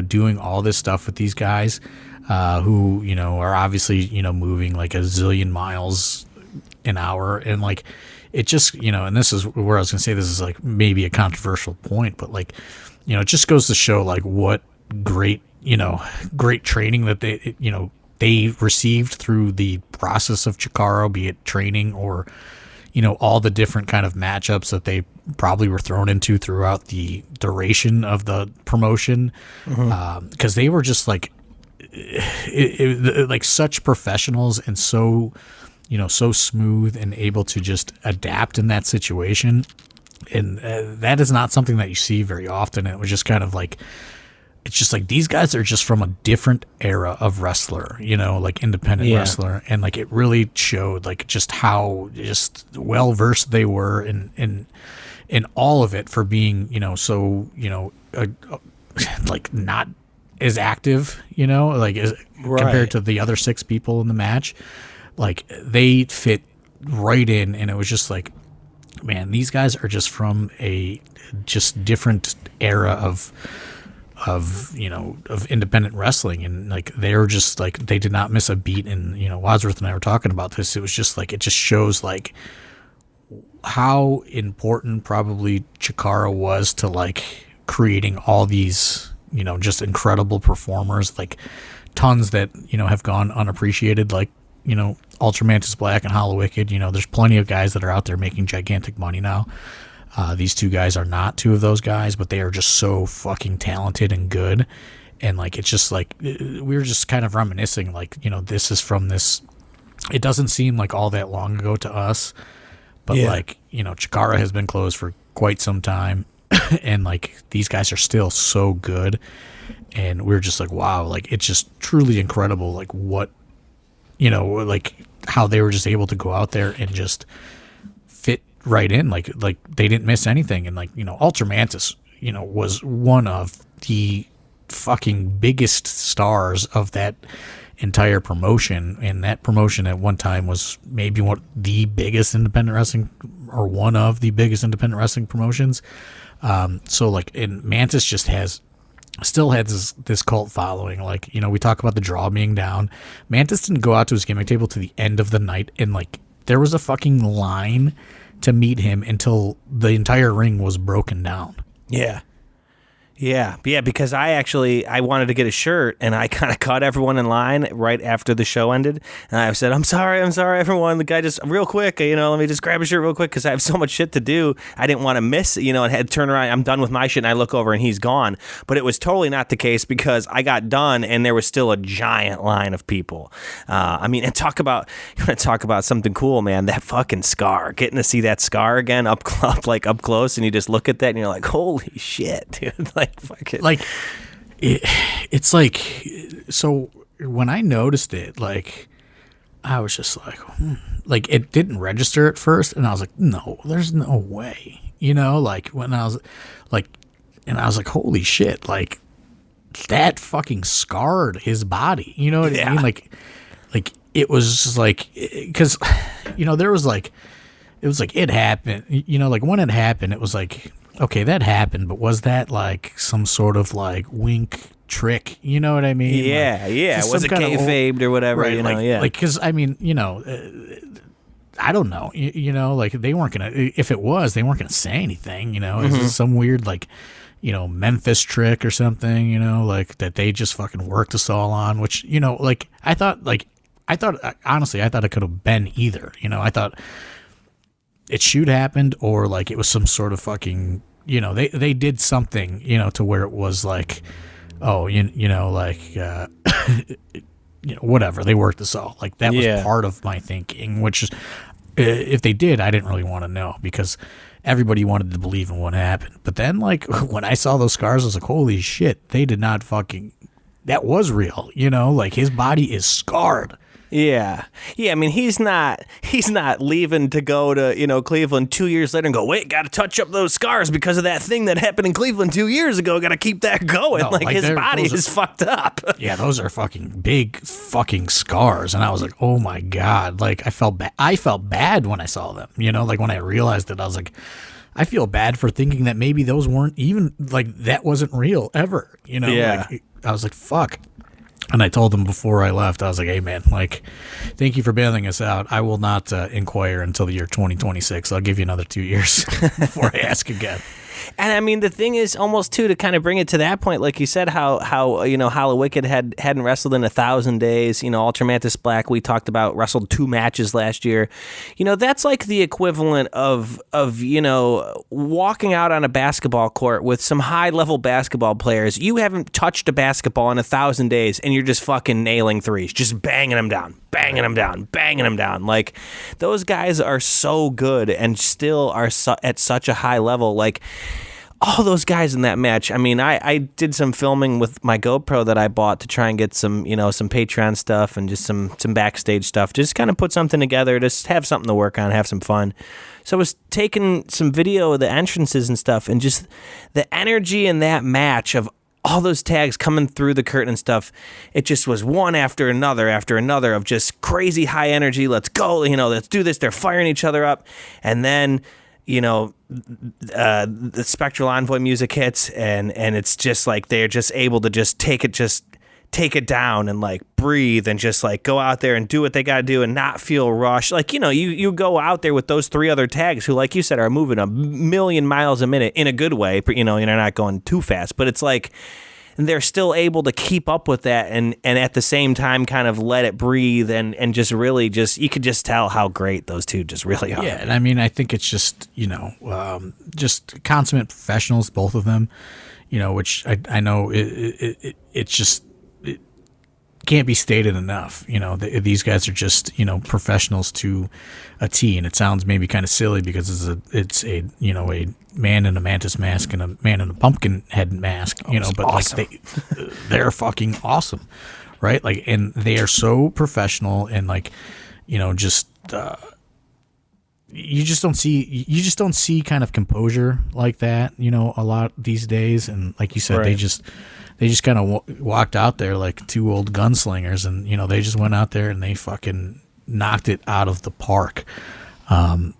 Speaker 2: doing all this stuff with these guys who are obviously moving like a zillion miles an hour, and like it just and this is where I was gonna say this is like maybe a controversial point, but like it just goes to show like what great training that they received through the process of Chikara, be it training or all the different kind of matchups that they probably were thrown into throughout the duration of the promotion, because they were just like like such professionals and so so smooth and able to just adapt in that situation, and that is not something that you see very often. And it was just kind of like, it's just like these guys are just from a different era of wrestler, like independent wrestler, and like it really showed like just how just well versed they were in all of it for being so like not as active, like compared to the other 6 people in the match. Like they fit right in, and it was just like, man, these guys are just from a just different era of independent wrestling, and like they're just like they did not miss a beat. And Wadsworth and I were talking about this. It was just like it just shows like how important probably Chikara was to like creating all these just incredible performers, like tons that have gone unappreciated, like Ultramantis Black and Hollow Wicked. There's plenty of guys that are out there making gigantic money now. These 2 guys are not 2 of those guys, but they are just so fucking talented and good. And like, it's just like, we were just kind of reminiscing, like, this is from this, it doesn't seem like all that long ago to us, but like, Chikara has been closed for quite some time. And like, these guys are still so good. And we're just like, wow, like, it's just truly incredible. Like what, like how they were just able to go out there and just fit right in, like they didn't miss anything. And like Ultramantis was one of the fucking biggest stars of that entire promotion, and that promotion at one time was maybe the biggest independent wrestling, or one of the biggest independent wrestling promotions. So like, and Mantis just still has this cult following. Like, we talk about the draw being down. Mantis didn't go out to his gimmick table to the end of the night, and like there was a fucking line to meet him until the entire ring was broken down.
Speaker 1: Yeah, because I wanted to get a shirt, and I kind of caught everyone in line right after the show ended, and I said, I'm sorry, everyone. The guy just, real quick, let me just grab a shirt real quick, because I have so much shit to do. I didn't want to miss, and had to turn around. I'm done with my shit, and I look over, and he's gone. But it was totally not the case, because I got done, and there was still a giant line of people. And you want to talk about something cool, man, that fucking scar. Getting to see that scar again up close, and you just look at that, and you're like, holy shit, dude.
Speaker 2: It's like, so when I noticed it, like I was just like it didn't register at first, and I was like, no, there's no way, like when I was like, and I was like, holy shit, like that fucking scarred his body. You know what I mean? Like it was just like, because, there was like, it was like it happened. Like when it happened, it was like, okay, that happened, but was that like some sort of like wink trick? You know what I mean?
Speaker 1: Yeah,
Speaker 2: like,
Speaker 1: yeah. Was it kayfabed or whatever?
Speaker 2: Right,
Speaker 1: yeah.
Speaker 2: Like, because I mean, I don't know. Like they weren't gonna. If it was, they weren't gonna say anything. Is this some weird like, Memphis trick or something? Like that they just fucking worked us all on. Which like I thought honestly, I thought it could have been either. I thought it should happened, or like it was some sort of fucking, they did something, to where it was like, oh, like, whatever, they worked us all. Like that was part of my thinking, which is, if they did, I didn't really want to know, because everybody wanted to believe in what happened. But then like when I saw those scars, I was like, holy shit, they did not fucking, that was real, like his body is scarred.
Speaker 1: Yeah. I mean, he's not leaving to go to, Cleveland 2 years later and go, wait, got to touch up those scars because of that thing that happened in Cleveland 2 years ago. Got to keep that going. No, like his body is fucked up.
Speaker 2: Yeah, those are fucking big fucking scars. And I was like, oh my God. Like I felt bad when I saw them, like when I realized it, I was like, I feel bad for thinking that maybe those weren't even like, that wasn't real ever,
Speaker 1: Yeah.
Speaker 2: Like, I was like, fuck. And I told him before I left, I was like, hey, man, like, thank you for bailing us out. I will not inquire until the year 2026. I'll give you another 2 years before I ask again.
Speaker 1: And I mean, the thing is almost too, to kind of bring it to that point, like you said, how Hallowicked hadn't wrestled in 1,000 days. Ultramantis Black, we talked about, wrestled 2 matches last year. That's like the equivalent of walking out on a basketball court with some high level basketball players. You haven't touched a basketball in 1,000 days, and you're just fucking nailing threes, just banging them down. Like, those guys are so good and still are at such a high level. Like, all those guys in that match. I mean, I did some filming with my GoPro that I bought to try and get some, some Patreon stuff and just some backstage stuff. Just kind of put something together, just have something to work on, have some fun. So I was taking some video of the entrances and stuff, and just the energy in that match of all those tags coming through the curtain and stuff, it just was one after another of just crazy high energy. Let's go, let's do this. They're firing each other up. And then, the Spectral Envoy music hits, and it's just like they're just able to just take it down and like breathe and just like go out there and do what they got to do and not feel rushed. Like, you go out there with those 3 other tags who, like you said, are moving 1,000,000 miles a minute in a good way, you're not going too fast, but it's like they're still able to keep up with that and at the same time kind of let it breathe and just really just, you could just tell how great those two just really are.
Speaker 2: Yeah, and I mean, I think it's just, just consummate professionals, both of them, which I know it's just, can't be stated enough. These guys are just, professionals to a T, and it sounds maybe kind of silly because it's a man in a mantis mask and a man in a pumpkin head mask, but awesome. Like they're fucking awesome, right? Like, and they are so professional, and like, just you just don't see kind of composure like that, a lot these days. And like you said, right. They just kind of walked out there like 2 old gunslingers, and they just went out there and they fucking knocked it out of the park. I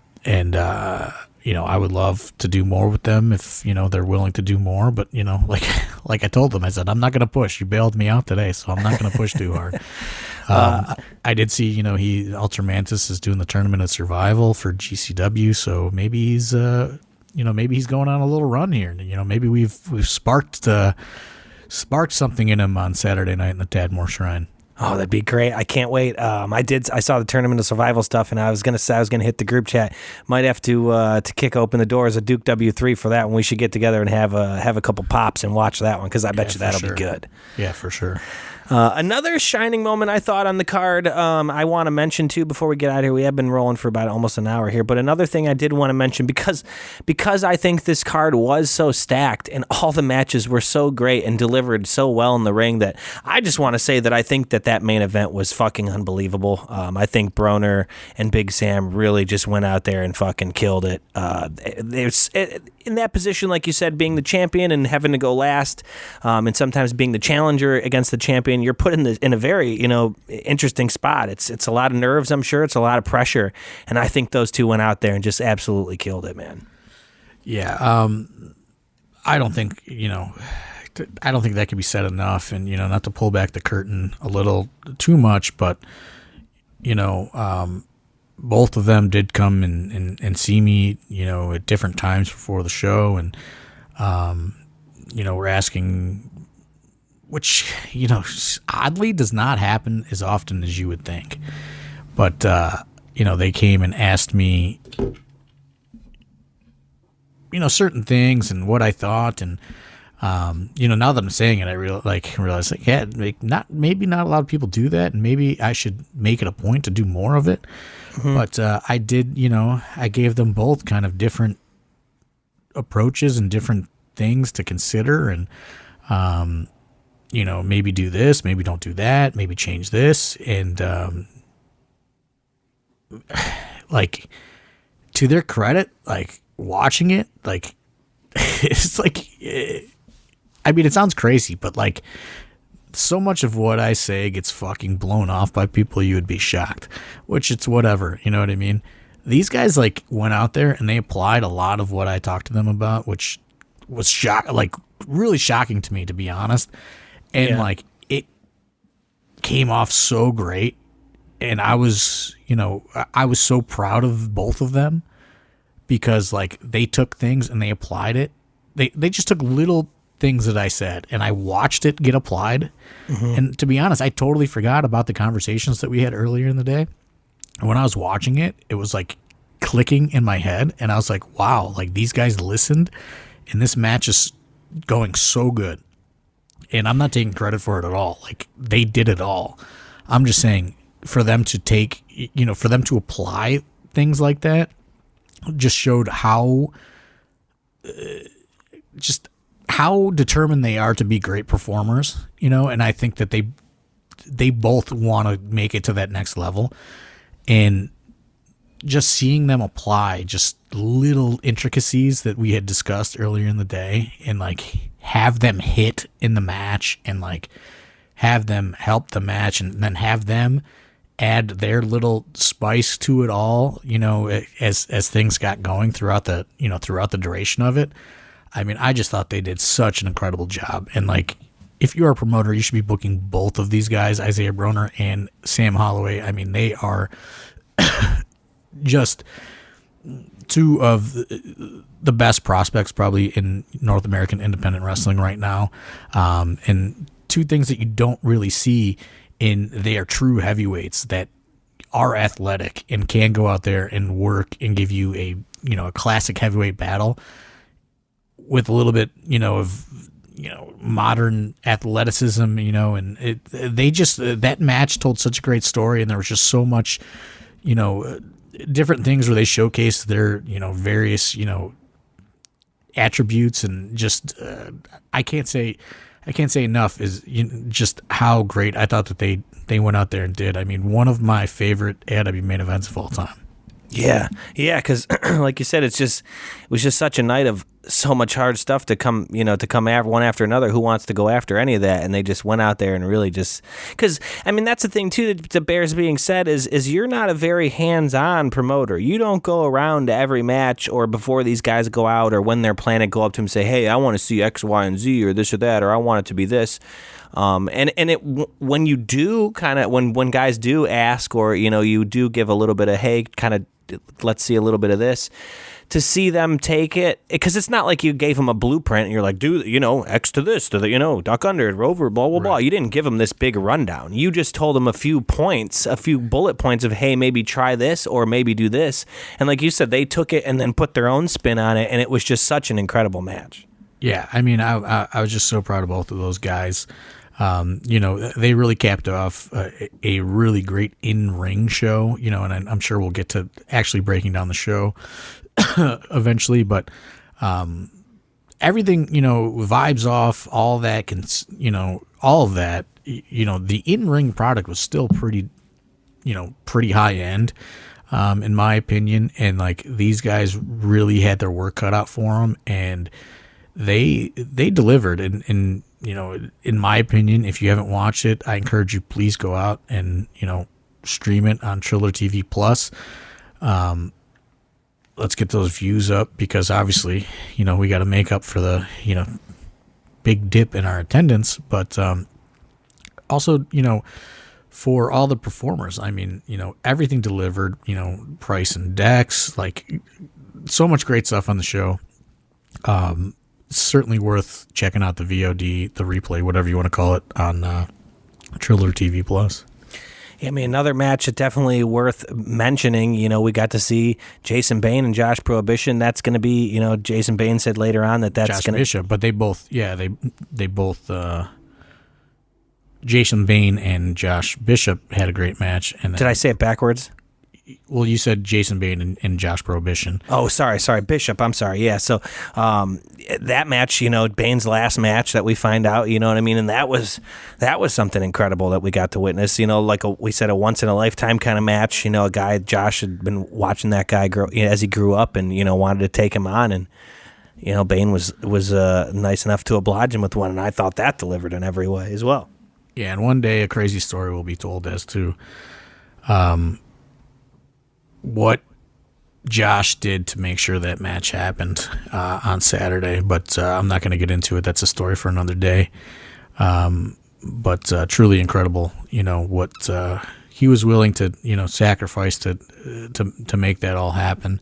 Speaker 2: would love to do more with them if they're willing to do more. But like I told them, I said, I'm not going to push. You bailed me out today, so I'm not going to push too hard. I did see Ultramantis is doing the Tournament of Survival for GCW, so maybe he's maybe he's going on a little run here. Maybe we've sparked something in him on Saturday night in the Tadmore Shrine.
Speaker 1: Oh, that'd be great. I can't wait. I saw the Tournament of Survival stuff, and I was gonna hit the group chat. Might have to kick open the doors of Duke W3 for that one. We should get together and have a couple pops and watch that one, because I bet you that'll be good.
Speaker 2: Yeah, for sure.
Speaker 1: Another shining moment I thought on the card, I want to mention too before we get out of here. We have been rolling for about almost an hour here, but another thing I did want to mention because I think this card was so stacked and all the matches were so great and delivered so well in the ring that I just want to say that I think that main event was fucking unbelievable. I think Broner and Big Sam really just went out there and fucking killed it. In that position, like you said, being the champion and having to go last, and sometimes being the challenger against the champion, you're put in a very, interesting spot. It's a lot of nerves, I'm sure. It's a lot of pressure. And I think those two went out there and just absolutely killed it, man.
Speaker 2: Yeah. I don't think that could be said enough. And, not to pull back the curtain a little too much, but, both of them did come and see me, at different times before the show. And, we're asking, which, oddly does not happen as often as you would think. But, they came and asked me, certain things and what I thought. And, now that I'm saying it, I realize yeah, maybe not a lot of people do that. And maybe I should make it a point to do more of it. Mm-hmm. But I did, I gave them both kind of different approaches and different things to consider. And, maybe do this, maybe don't do that, maybe change this. And, to their credit, watching it, it's it sounds crazy, but so much of what I say gets fucking blown off by people you would be shocked, which it's whatever, you know what I mean? These guys went out there and they applied a lot of what I talked to them about, which was really shocking to me, to be honest. And it came off so great. And I was so proud of both of them because they took things and they applied it. They just took little things that I said and I watched it get applied. Mm-hmm. And to be honest, I totally forgot about the conversations that we had earlier in the day. And when I was watching it, it was clicking in my head. And I was like, wow, these guys listened and this match is going so good. And I'm not taking credit for it at all. They did it all. I'm just saying for them to for them to apply things like that just showed how determined they are to be great performers, and I think that they both want to make it to that next level. And just seeing them apply just little intricacies that we had discussed earlier in the day and have them hit in the match and have them help the match and then have them add their little spice to it all, as things got going throughout the duration of it. I mean, I just thought they did such an incredible job. And if you're a promoter, you should be booking both of these guys, Isaiah Broner and Sam Holloway. I mean, they are just two of the best prospects probably in North American independent wrestling right now. And two things that you don't really see they are true heavyweights that are athletic and can go out there and work and give you a classic heavyweight battle with a little bit, of modern athleticism, and they just, that match told such a great story. And there was just so much, different things where they showcased their, various, attributes and just, I can't say enough is just how great I thought that they went out there and did. I mean, one of my favorite AIW main events of all time.
Speaker 1: Yeah, because like you said, it was just such a night of so much hard stuff to come after one after another. Who wants to go after any of that? And they just went out there and really just, because I mean that's the thing too that bears being said is you're not a very hands-on promoter. You don't go around to every match or before these guys go out or when they're planning, go up to them and say, hey, I want to see X, Y, and Z or this or that, or I want it to be this. When you do kind of when guys do ask or you do give a little bit of, hey, kind of let's see a little bit of this, to see them take it, because it's not like you gave them a blueprint and you're like, do X to this to the duck under over blah blah blah. You didn't give them this big rundown. You just told them a few bullet points of, hey, maybe try this or maybe do this, and like you said, they took it and then put their own spin on it, and it was just such an incredible match.
Speaker 2: Yeah, I mean, I was just so proud of both of those guys. They really capped off a really great in-ring show, and I'm sure we'll get to actually breaking down the show eventually, but everything, vibes off, all that all of that, the in-ring product was still pretty high end, in my opinion. And like, these guys really had their work cut out for them, and they delivered. And in my opinion, if you haven't watched it, I encourage you, please go out and, stream it on Triller TV Plus. Let's get those views up, because obviously, we got to make up for the, big dip in our attendance, but also, for all the performers. I mean, everything delivered, Price and Dex, like, so much great stuff on the show. Certainly worth checking out the VOD, the replay, whatever you want to call it, on Triller TV Plus.
Speaker 1: Yeah, I mean, another match that definitely worth mentioning. We got to see Jason Bane and Josh Prohibition. That's going to be, Jason Bane said later on that's
Speaker 2: Josh
Speaker 1: going to
Speaker 2: Bishop, but they both, Jason Bane and Josh Bishop had a great match. And then,
Speaker 1: did I say it backwards?
Speaker 2: Well, you said Jason Bane and Josh Prohibition.
Speaker 1: Oh, sorry, Bishop. I'm sorry. Yeah, so that match, Bane's last match that we find out, you know what I mean, and that was something incredible that we got to witness. We said, a once in a lifetime kind of match. A guy, Josh had been watching that guy grow as he grew up, and wanted to take him on, and Bane was nice enough to oblige him with one, and I thought that delivered in every way as well.
Speaker 2: Yeah, and one day a crazy story will be told as to what Josh did to make sure that match happened on Saturday, but I'm not going to get into it. That's a story for another day. But truly incredible, what he was willing to, sacrifice to make that all happen.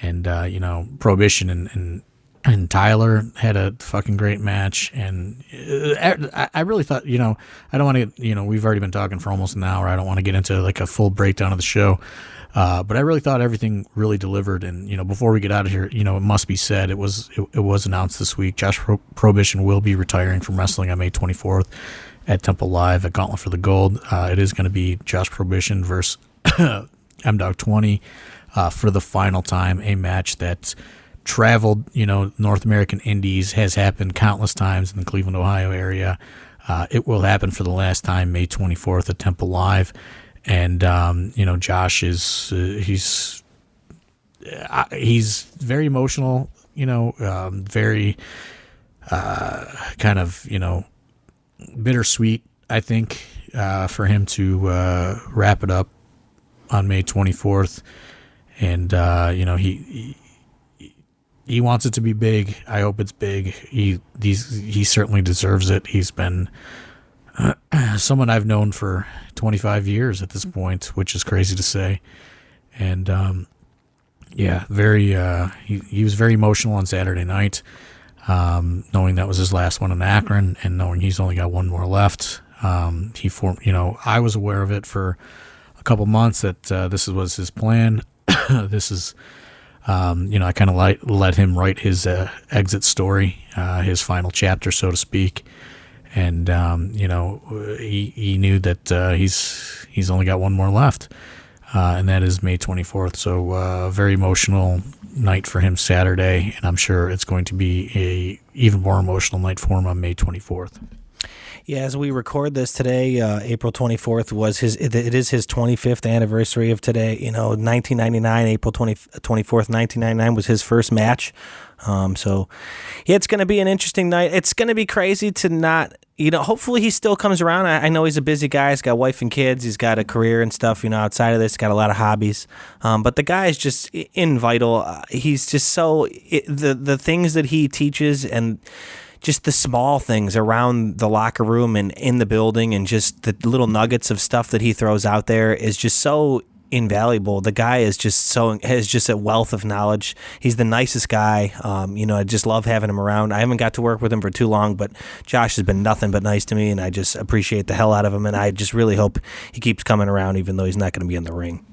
Speaker 2: And Prohibition and Tyler had a fucking great match. And I really thought, I don't want to, we've already been talking for almost an hour. I don't want to get into like a full breakdown of the show. But I really thought everything really delivered. And, before we get out of here, it must be said, it was announced this week, Josh Prohibition will be retiring from wrestling on May 24th at Temple Live at Gauntlet for the Gold. It is going to be Josh Prohibition versus M-Dog 20 for the final time, a match that's traveled, North American Indies, has happened countless times in the Cleveland, Ohio area. It will happen for the last time, May 24th at Temple Live. And, Josh is, he's very emotional, very, kind of, bittersweet, I think, for him to, wrap it up on May 24th. And, he wants it to be big. I hope it's big. He certainly deserves it. He's been someone I've known for 25 years at this point, which is crazy to say. And very he was very emotional on Saturday night, knowing that was his last one in Akron, and knowing he's only got one more left. I was aware of it for a couple months that this was his plan. This is I kind of let him write his exit story, his final chapter, so to speak. And, he knew that he's only got one more left, and that is May 24th. So very emotional night for him Saturday, and I'm sure it's going to be a even more emotional night for him on May 24th.
Speaker 1: Yeah, as we record this today, April 24th it is his 25th anniversary of today. 1999, April 24th, 1999 was his first match. So yeah, it's going to be an interesting night. It's going to be crazy to not, hopefully he still comes around. I know he's a busy guy. He's got a wife and kids. He's got a career and stuff, outside of this. He's got a lot of hobbies. But the guy is just vital. He's just the things that he teaches, and just the small things around the locker room and in the building, and just the little nuggets of stuff that he throws out there is just so invaluable. The guy is has just a wealth of knowledge. He's the nicest guy. I just love having him around. I haven't got to work with him for too long, but Josh has been nothing but nice to me, and I just appreciate the hell out of him, and I just really hope he keeps coming around, even though he's not going to be in the ring.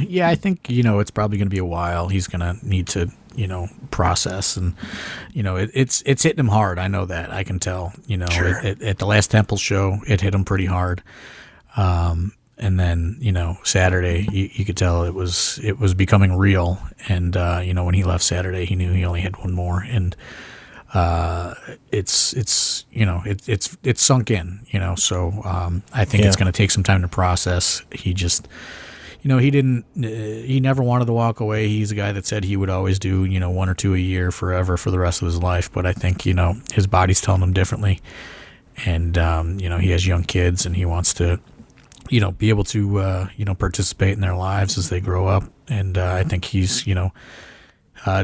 Speaker 2: Yeah, I think, it's probably going to be a while. He's going to need to, process, and it's hitting him hard. I know that. I can tell.
Speaker 1: Sure.
Speaker 2: At the last Temple show, it hit him pretty hard. And then Saturday, you could tell it was becoming real. And when he left Saturday, he knew he only had one more, and it's sunk in. So I think it's going to take some time to process. He just. He never wanted to walk away. He's a guy that said he would always do, 1 or 2 a year forever for the rest of his life. But I think, his body's telling him differently. And, he has young kids and he wants to, be able to, participate in their lives as they grow up. And I think he's,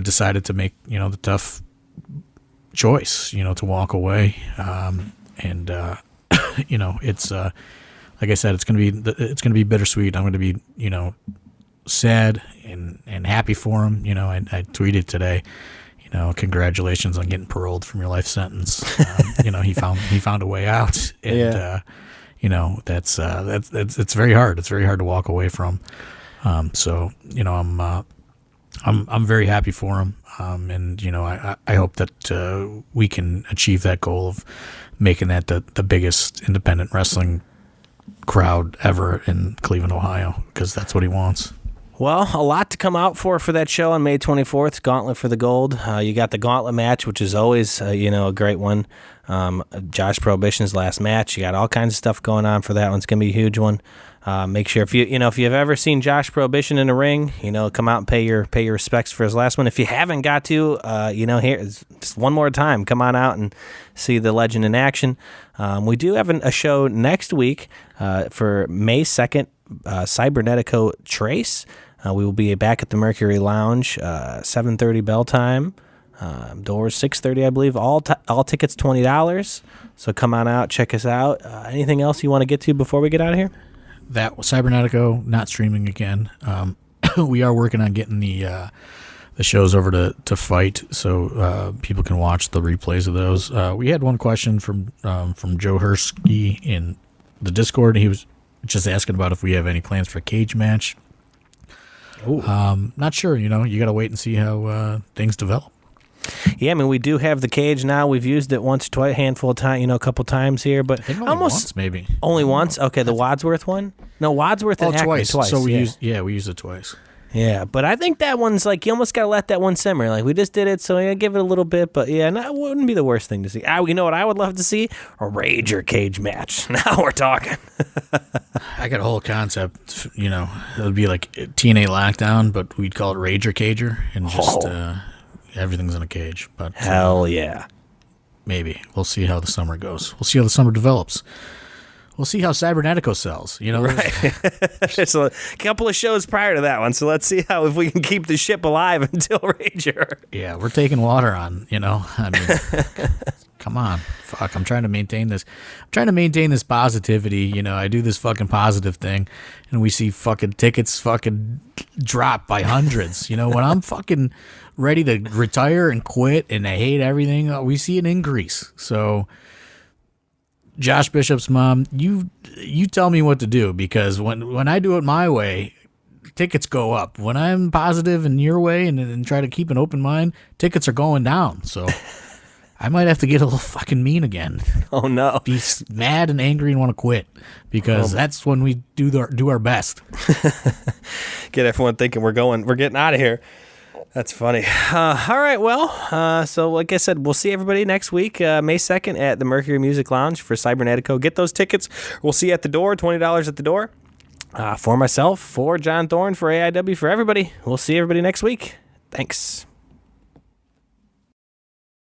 Speaker 2: decided to make, the tough choice, to walk away. It's, like I said, it's gonna be bittersweet. I'm gonna be, sad and happy for him. I tweeted today, congratulations on getting paroled from your life sentence. He found a way out, and that's it's very hard. It's very hard to walk away from. I'm very happy for him, and I hope that we can achieve that goal of making that the biggest independent wrestling crowd ever in Cleveland, Ohio, because that's what he wants.
Speaker 1: Well, a lot to come out for that show on May 24th, Gauntlet for the Gold. You got the Gauntlet match, which is always, a great one. Josh Prohibition's last match. You got all kinds of stuff going on for that one. It's going to be a huge one. Make sure if you've ever seen Josh Prohibition in the ring, come out and pay your respects for his last one. If you haven't got to, here just one more time, come on out and see the legend in action. We do have a show next week for May 2nd, Cybernetico Trace. We will be back at the Mercury Lounge, 7:30 bell time. Doors 6:30, I believe. All tickets $20. So come on out, check us out. Anything else you want to get to before we get out of here?
Speaker 2: That was Cybernetico not streaming again. We are working on getting the shows over to Fight, so people can watch the replays of those. We had one question from Joe Hersky in the Discord. He was just asking about if we have any plans for a cage match. Not sure. You got to wait and see how things develop.
Speaker 1: Yeah, I mean, we do have the cage now. We've used it once or twice, handful of time, a couple times here, but
Speaker 2: I think only once, maybe.
Speaker 1: Only once? Okay, the Wadsworth one? No, Wadsworth and Hackney twice.
Speaker 2: So we used it twice.
Speaker 1: Yeah, but I think that one's like, you almost got to let that one simmer. Like, we just did it, so give it a little bit, but yeah, it wouldn't be the worst thing to see. You know what I would love to see? A Rager cage match. Now we're talking.
Speaker 2: I got a whole concept, it would be like TNA Lockdown, but we'd call it Rager Cager, and just everything's in a cage. But
Speaker 1: hell yeah.
Speaker 2: Maybe. We'll see how the summer goes. We'll see how the summer develops. We'll see how Cybernetico sells.
Speaker 1: Right. There's a couple of shows prior to that one, so let's see if we can keep the ship alive until Rager.
Speaker 2: Yeah, we're taking water on, I mean, come on. Fuck, I'm trying to maintain this. I'm trying to maintain this positivity. I do this fucking positive thing, and we see fucking tickets fucking drop by hundreds. When I'm fucking ready to retire and quit and I hate everything, we see an increase. So Josh Bishop's mom, you tell me what to do, because when I do it my way, tickets go up. When I'm positive in your way and try to keep an open mind, tickets are going down. So I might have to get a little fucking mean again.
Speaker 1: Oh no!
Speaker 2: Be mad and angry and want to quit, because that's when we do our best.
Speaker 1: Get everyone thinking we're getting out of here. That's funny. All right, well, so like I said, we'll see everybody next week, May 2nd at the Mercury Music Lounge for Cybernetico. Get those tickets. We'll see you at the door, $20 at the door. For myself, for John Thorne, for AIW, for everybody. We'll see everybody next week. Thanks.